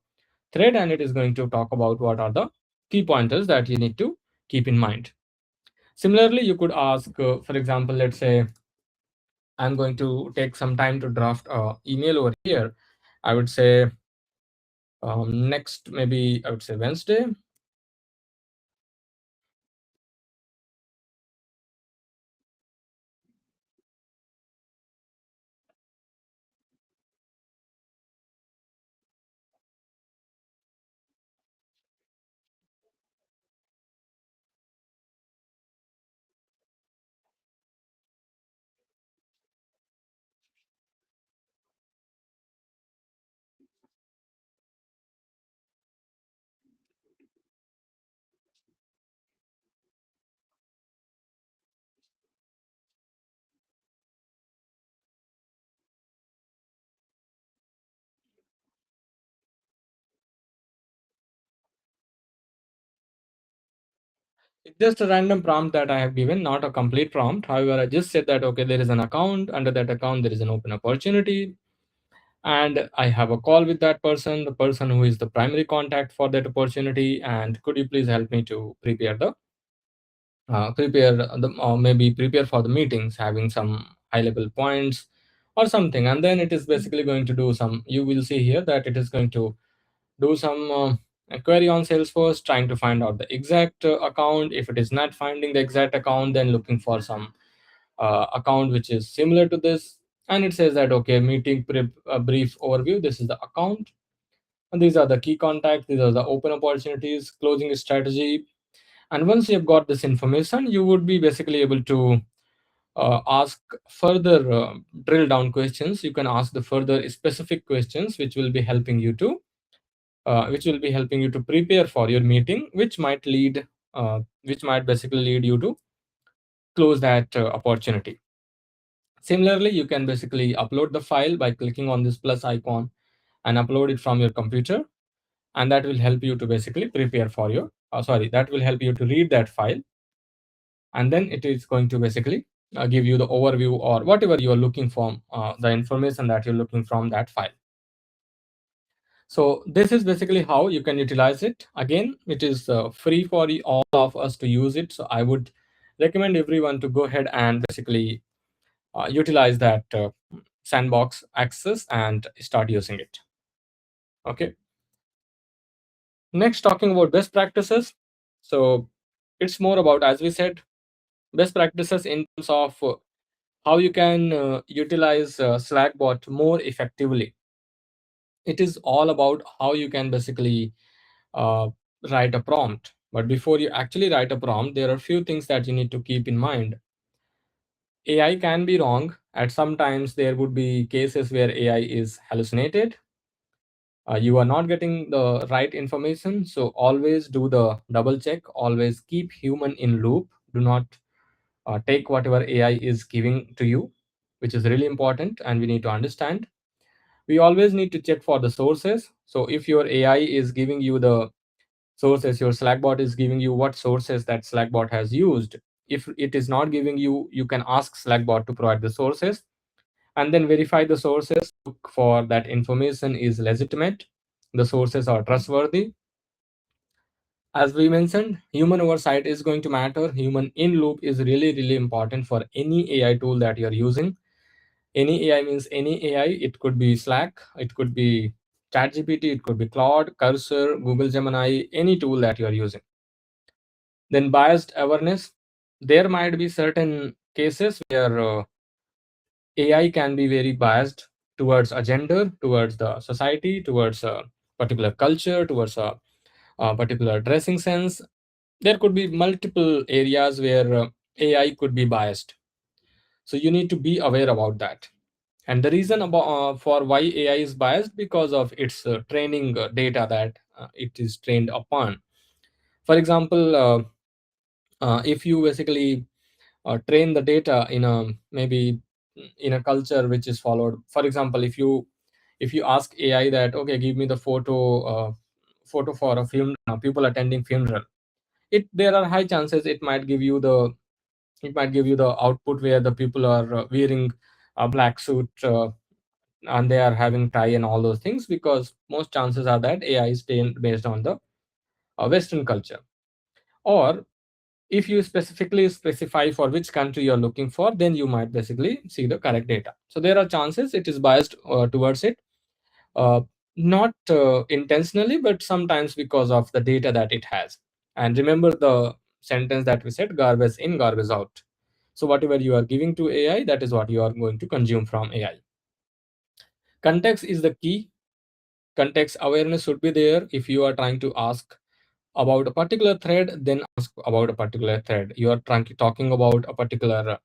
thread, and it is going to talk about what are the key pointers that you need to keep in mind. Similarly, you could ask, for example, let's say I'm going to take some time to draft email over here. I would say next, maybe I would say Wednesday. It's just a random prompt that I have given, not a complete prompt. However, I just said that, okay, there is an account. Under that account, there is an open opportunity. And I have a call with that person, the person who is the primary contact for that opportunity. And could you please help me to maybe prepare for the meetings, having some high level points or something. And then it is basically going to do some, you will see here that it is going to do some query on Salesforce, trying to find out the exact account. If it is not finding the exact account, then looking for some account which is similar to this. And it says that, okay, brief overview. This is the account. And these are the key contacts. These are the open opportunities, closing strategy. And once you have got this information, you would be basically able to ask further drill down questions. You can ask the further specific questions, which will be helping you to prepare for your meeting, which might basically lead you to close that opportunity. Similarly, you can basically upload the file by clicking on this plus icon and upload it from your computer, and that will help you to basically prepare for your that will help you to read that file, and then it is going to basically give you the overview or whatever you are looking for, the information that you're looking from that file. So this is basically how you can utilize it. Again, it is free for all of us to use it. So I would recommend everyone to go ahead and basically utilize that sandbox access and start using it. Okay. Next, talking about best practices. So it's more about, as we said, best practices in terms of how you can utilize Slackbot more effectively. It is all about how you can basically uh, write a prompt. But before you actually write a prompt, there are a few things that you need to keep in mind. AI can be wrong. At sometimes there would be cases where AI is hallucinated. You are not getting the right information. So always do the double check. Always keep human in loop. Do not take whatever AI is giving to you, which is really important, and we need to understand. We always need to check for the sources. So if your AI is giving you the sources, your Slackbot is giving you what sources that Slackbot has used. If it is not giving you, you can ask Slackbot to provide the sources, and then verify the sources. Look for that information is legitimate, the sources are trustworthy. As we mentioned, human oversight is going to matter. Human in loop is really, really important for any AI tool that you're using. Any AI means any AI. It could be Slack, it could be ChatGPT, it could be Claude, Cursor, Google Gemini, any tool that you're using. Then biased awareness. There might be certain cases where AI can be very biased towards a gender, towards the society, towards a particular culture, towards a particular dressing sense. There could be multiple areas where AI could be biased. So you need to be aware about that. And the reason for why AI is biased, because of its training data that it is trained upon. For example, if you basically train the data in a maybe in a culture which is followed. For example, if you ask AI that, okay, give me the photo for a film, people attending funeral, it there are high chances it might give you the output where the people are wearing a black suit, and they are having tie and all those things, because most chances are that AI is trained based on the Western culture. Or if you specifically specify for which country you're looking for, then you might basically see the correct data. So there are chances it is biased towards it, uh, not intentionally, but sometimes because of the data that it has. And remember the sentence that we said, garbage in, garbage out. So whatever you are giving to AI, that is what you are going to consume from AI. Context is the key. Context awareness should be there. If you are trying to ask about a particular thread, then ask about a particular thread. You are talking about a particular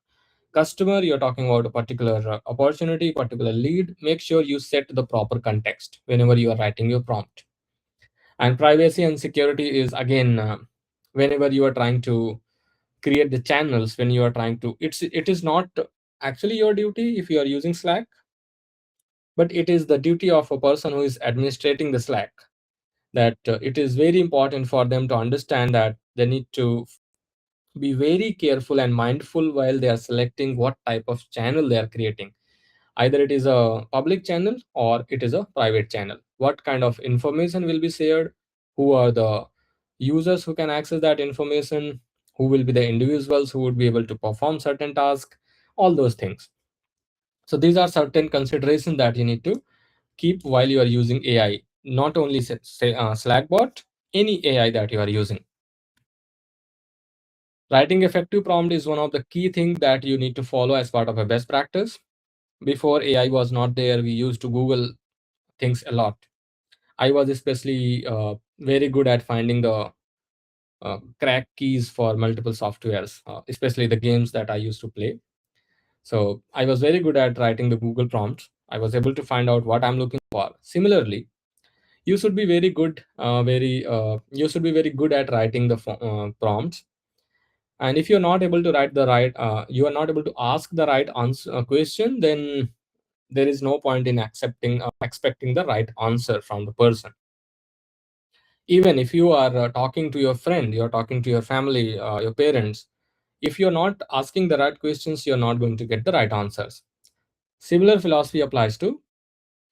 customer, you're talking about a particular opportunity, particular lead. Make sure you set the proper context whenever you are writing your prompt. And privacy and security is again, whenever you are trying to create the channels, when you are trying to, it is not actually your duty if you are using Slack, but it is the duty of a person who is administrating the Slack, that it is very important for them to understand that they need to be very careful and mindful while they are selecting what type of channel they are creating. Either it is a public channel or it is a private channel. What kind of information will be shared? Who are the users who can access that information? Who will be the individuals who would be able to perform certain tasks? All those things. So these are certain considerations that you need to keep while you are using AI. Not only say Slackbot, any AI that you are using. Writing effective prompt is one of the key things that you need to follow as part of a best practice. Before AI was not there, we used to Google things a lot. I was especially very good at finding the crack keys for multiple softwares, especially the games that I used to play. So I was very good at writing the Google prompts. I was able to find out what I'm looking for. Similarly, you should be very good, you should be very good at writing the prompts. And if you're not able to write the right, you are not able to ask the right answer question, then there is no point in accepting expecting the right answer from the person. Even if you are talking to your friend, you're talking to your family, your parents, if you're not asking the right questions, you're not going to get the right answers. Similar philosophy applies to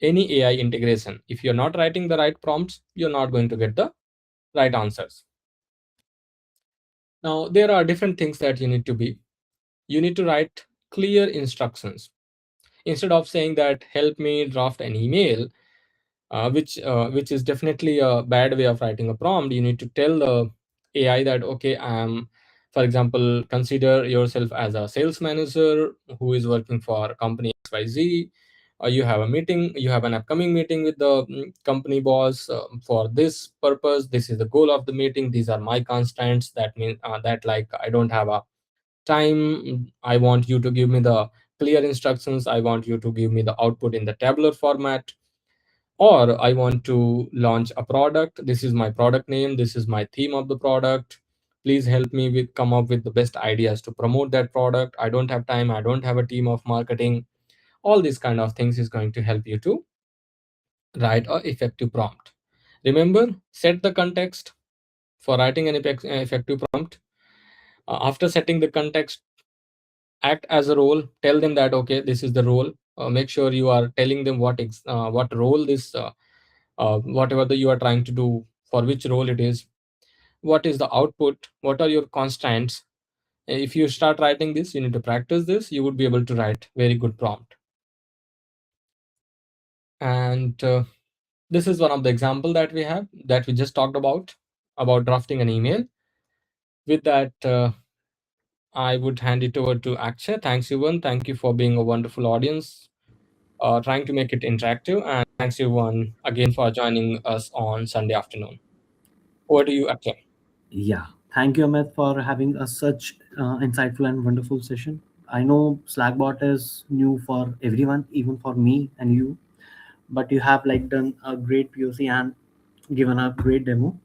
any AI integration. If you're not writing the right prompts, you're not going to get the right answers. Now there are different things that you need to be. You need to write clear instructions. Instead of saying that help me draft an email, which is definitely a bad way of writing a prompt, you need to tell the AI that, okay, for example, consider yourself as a sales manager who is working for company XYZ. You have a meeting, you have an upcoming meeting with the company boss for this purpose. This is the goal of the meeting. These are my constraints. That means that, like, I don't have a time. I want you to give me the clear instructions. I want you to give me the output in the tabular format. Or I want to launch a product. This is my product name. This is my theme of the product. Please help me with come up with the best ideas to promote that product. I don't have time. I don't have a team of marketing. All these kind of things is going to help you to write a effective prompt. Remember, set the context for writing an effective prompt. After setting the context, act as a role. Tell them that, okay, this is the role. Make sure you are telling them what role this whatever you are trying to do, for which role it is, what is the output, what are your constraints. If you start writing this, you need to practice this, you would be able to write very good prompt. And this is one of the example that we have, that we just talked about drafting an email. With that, I would hand it over to Akshay. Thanks, Yuvan. Thank you for being a wonderful audience, trying to make it interactive. And thanks, Yuvan, again for joining us on Sunday afternoon. Over to you, Akshay. Yeah, thank you, Amit, for having a such insightful and wonderful session. I know Slackbot is new for everyone, even for me and you, but you have like done a great POC and given a great demo.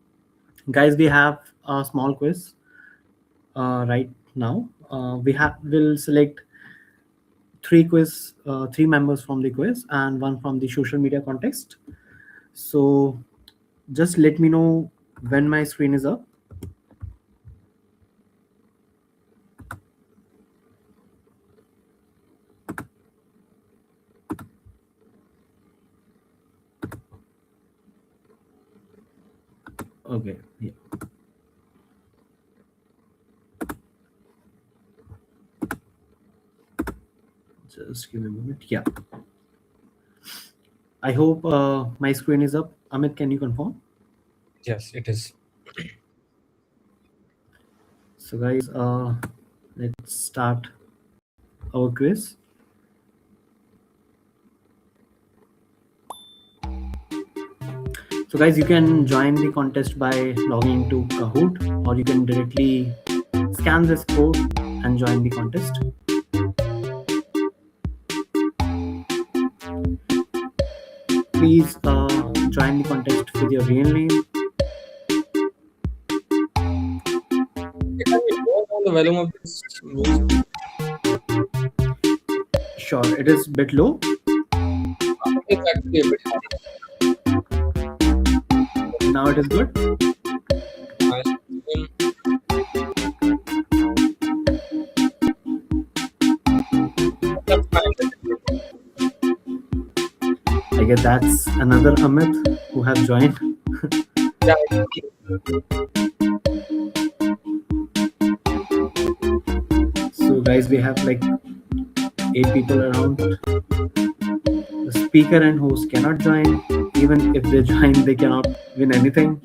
Guys, we have a small quiz right now. Will select three members from the quiz and one from the social media context. So just let me know when my screen is up. Okay. Yeah. Just give me a moment. Yeah. I hope my screen is up. Amit, can you confirm? Yes, it is. So, guys, let's start our quiz. So, guys, you can join the contest by logging into Kahoot, or you can directly scan this code and join the contest. Please join the contest with your real name. Can we lower down the volume of this music? Sure, it is a bit low. It's actually a bit high. Now it is good. Nice. guess that's another Amit who have joined. Yeah. So guys, we have like 8 people around. The speaker and host cannot join. Even if they join, they cannot win anything.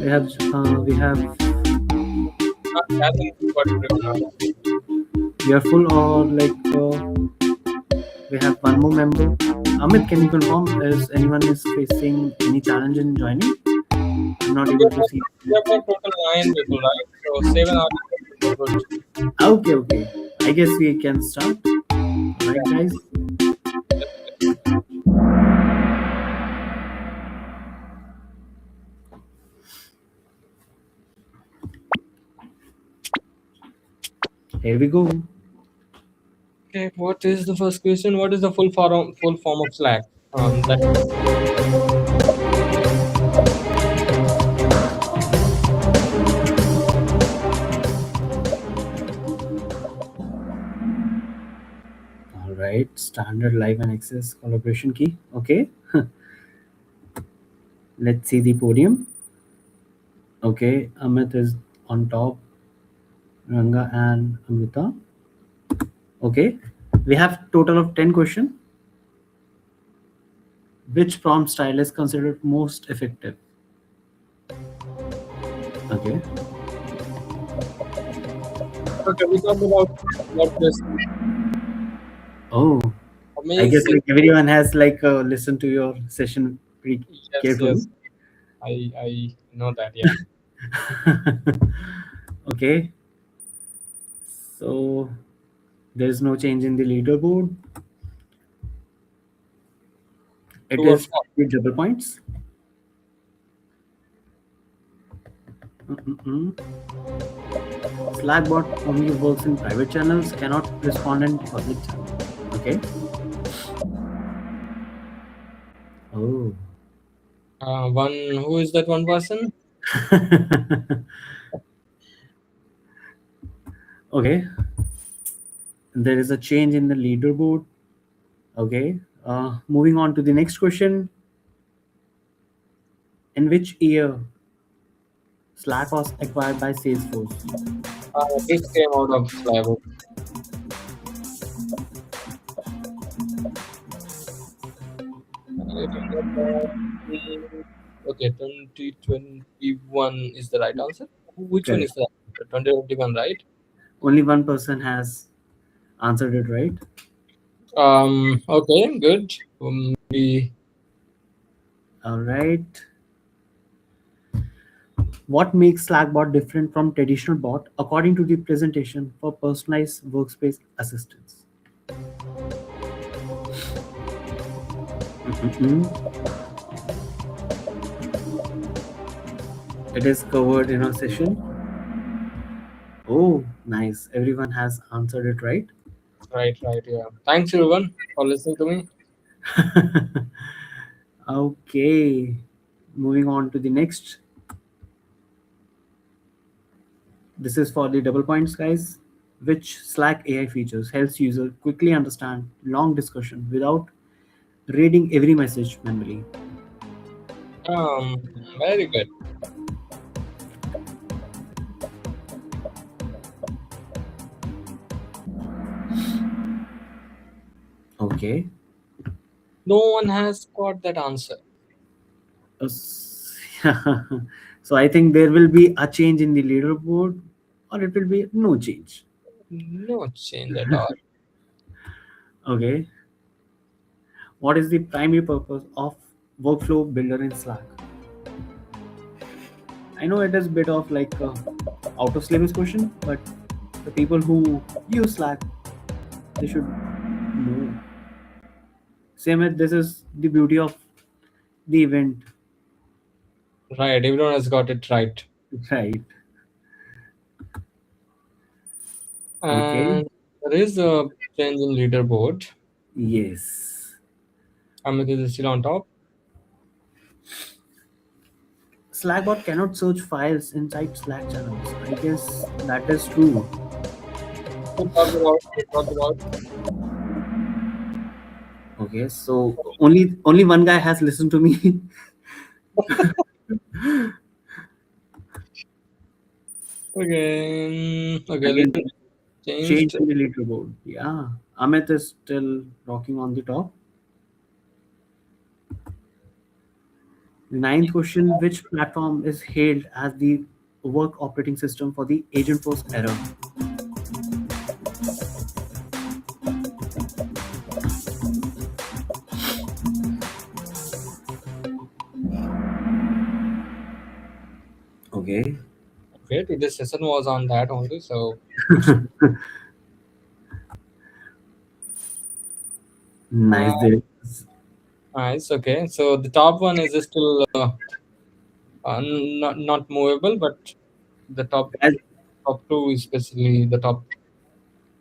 We have I think we got everyone now. we are full, or like we have one more member. Amit, can you confirm is anyone is facing any challenge in joining? I'm not We able have to got, see. we have got total 9 people, right? So 7 hours is good. Okay, okay. I guess we can start. Alright, Yeah. guys. Here we go. Okay. What is the first question? What is the full form of Slack? That Alright, standard live and access collaboration key. Okay. Let's see the podium. Okay, Amit is on top, Ranga and Amrita. Okay. We have total of 10 questions. Which prompt style is considered most effective? Okay. okay. We talked about what this Oh, I guess amazing. like everyone has like listened to your session pretty Yes, carefully. yes. I know that. Yeah. Okay, so there's no change in the leaderboard. It True or is false? with double points. Mm-mm-mm. Slackbot only works in private channels, cannot respond in public channels. Okay. Oh. One. Who is that one person? Okay. There is a change in the leaderboard. Okay. Moving on to the next question. In which year Slack was acquired by Salesforce? This came out of Slack. Okay, 2021 is the right answer. Which one Correct. is that? 2021, right? Only one person has answered it right. Okay, good. We All right. What makes Slackbot different from traditional bot according to the presentation for personalized workspace assistance? Mm-mm-mm. It is covered in our session. Oh, nice. Everyone has answered it right. right, right, yeah. Thanks everyone for listening to me. Okay. Moving on to the next. This is for the double points, guys. Which Slack AI features helps user quickly understand long discussion without reading every message manually? Very good. Okay. No one has got that answer. So I think there will be a change in the leaderboard, or it will be no change. No change at all. Okay. What is the primary purpose of workflow builder in Slack? I know it is a bit of like a out of syllabus question, but the people who use Slack, they should know. Same as this is the beauty of the event, Right, everyone has got it right. right? Okay. And there is a change in leaderboard. Yes. Amit is still on top. Slackbot cannot search files inside Slack channels. I guess that is true. We talked about. Okay, so only one guy has listened to me. Okay, okay, Again, little changed. change in the leaderboard. Yeah, Amit is still rocking on the top. The ninth question: which platform is hailed as the work operating system for the Agentforce era? Okay, Okay, today's session was on that only, so uh, nice. There. nice. Okay, so the top one is still not movable, but the Guys, top two is basically the top.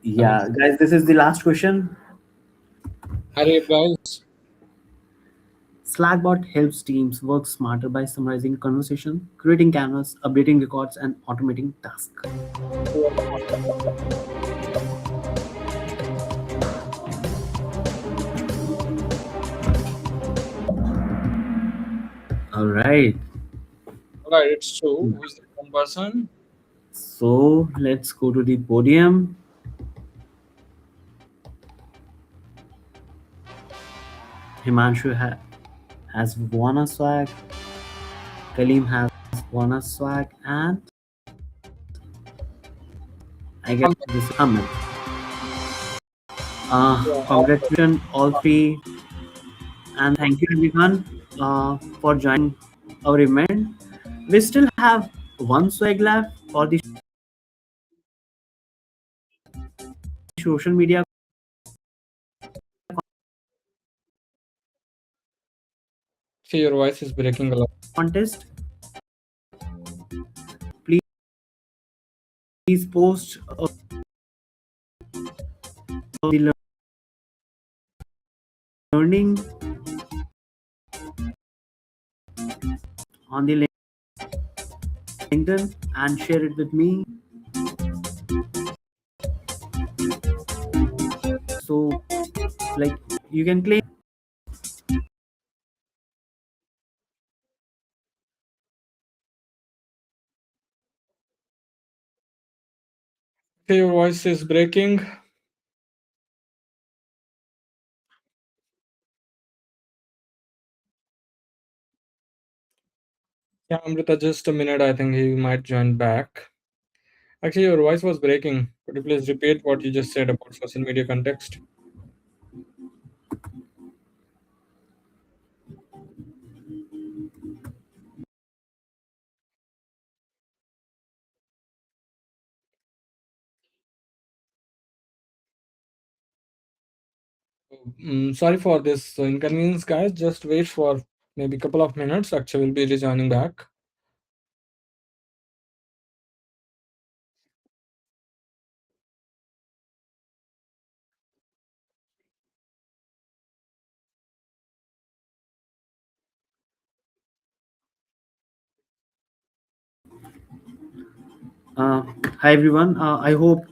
I mean, yeah, guys, this is the last question. hurry up, guys. Slackbot helps teams work smarter by summarizing conversation, creating canvas, updating records, and automating tasks. All right. All right, it's true. Who is the one person? So let's go to the podium. Himanshu has won a swag. Kaleem has won a swag, and I guess this is Amit. Yeah, Congratulations, all three, and thank you everyone for joining our event. We still have one swag left for the social media see, your voice is breaking a lot. contest. Please post the learning on the LinkedIn and share it with me. So, like, you can claim. See, your voice is breaking. Yeah, Amrita, just a minute. I think he might join back. Actually, your voice was breaking. Could you please repeat what you just said about social media context? Sorry for this inconvenience, guys. Just wait for maybe a couple of minutes. Actually, will be rejoining back. Uh, Hi everyone. I hope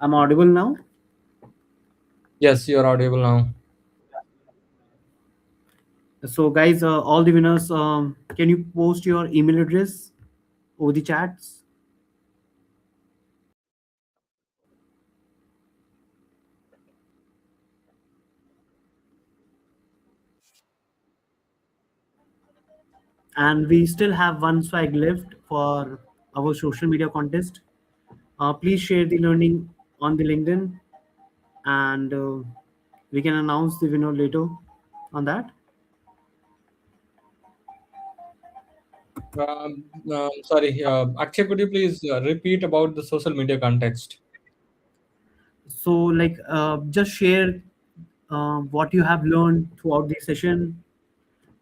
I'm audible now. Yes, you're audible now. So, guys, all the winners, can you post your email address over the chats? And we still have one swag left for our social media contest. Please share the learning on the LinkedIn, and we can announce the winner later on that. Sorry, Akshay, could you please repeat about the social media context? So, like, just share what you have learned throughout the session.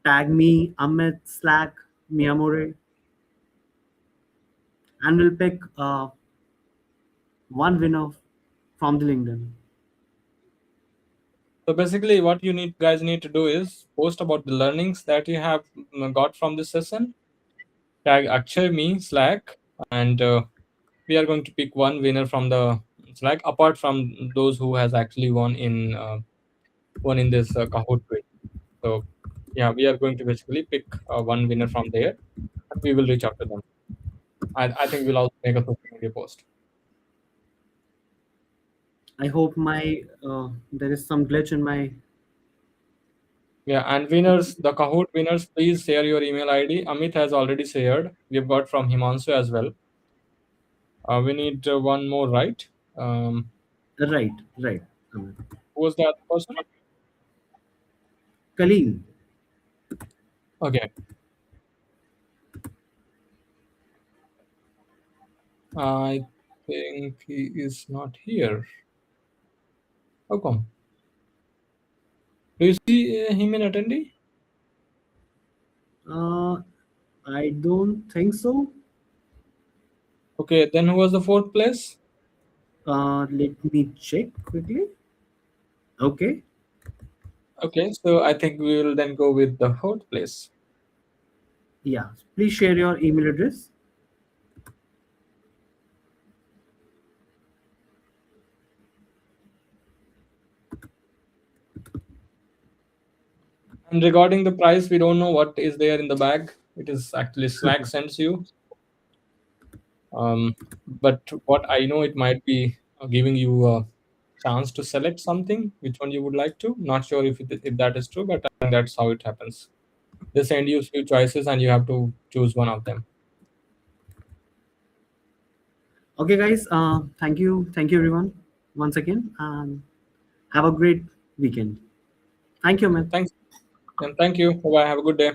Tag me, Amit, Slack, Miyamore, and we'll pick one winner from the LinkedIn. So basically, what you need guys need to do is post about the learnings that you have got from this session. Tag Akshay, me, Slack, and we are going to pick one winner from the Slack, apart from those who has actually won in this Kahoot quiz. So yeah, we are going to basically pick one winner from there, and we will reach out to them. I think we'll also make a social media post. I hope my there is some glitch in my. Yeah, and winners, the Kahoot winners, please share your email ID. Amit has already shared. We've got from Himanshu as well. We need one more, right? Um, Right, right. Amit. who was the other person? Colleen. Okay. I think he is not here. How come? Do you see him in attendee? Uh, I don't think so. Okay, then who was the fourth place? Let me check quickly. Okay. Okay, so I think we will then go with the fourth place. Yeah. Please share your email address. And regarding the price, we don't know what is there in the bag. It is actually Slack sends you. But what I know, it might be giving you a chance to select something, which one you would like to. Not sure if that is true, but I think that's how it happens. They send you few choices, and you have to choose one of them. Okay, guys. Thank you, everyone, once again, and have a great weekend. Thank you, man. Thanks, and thank you. Bye bye. Have a good day.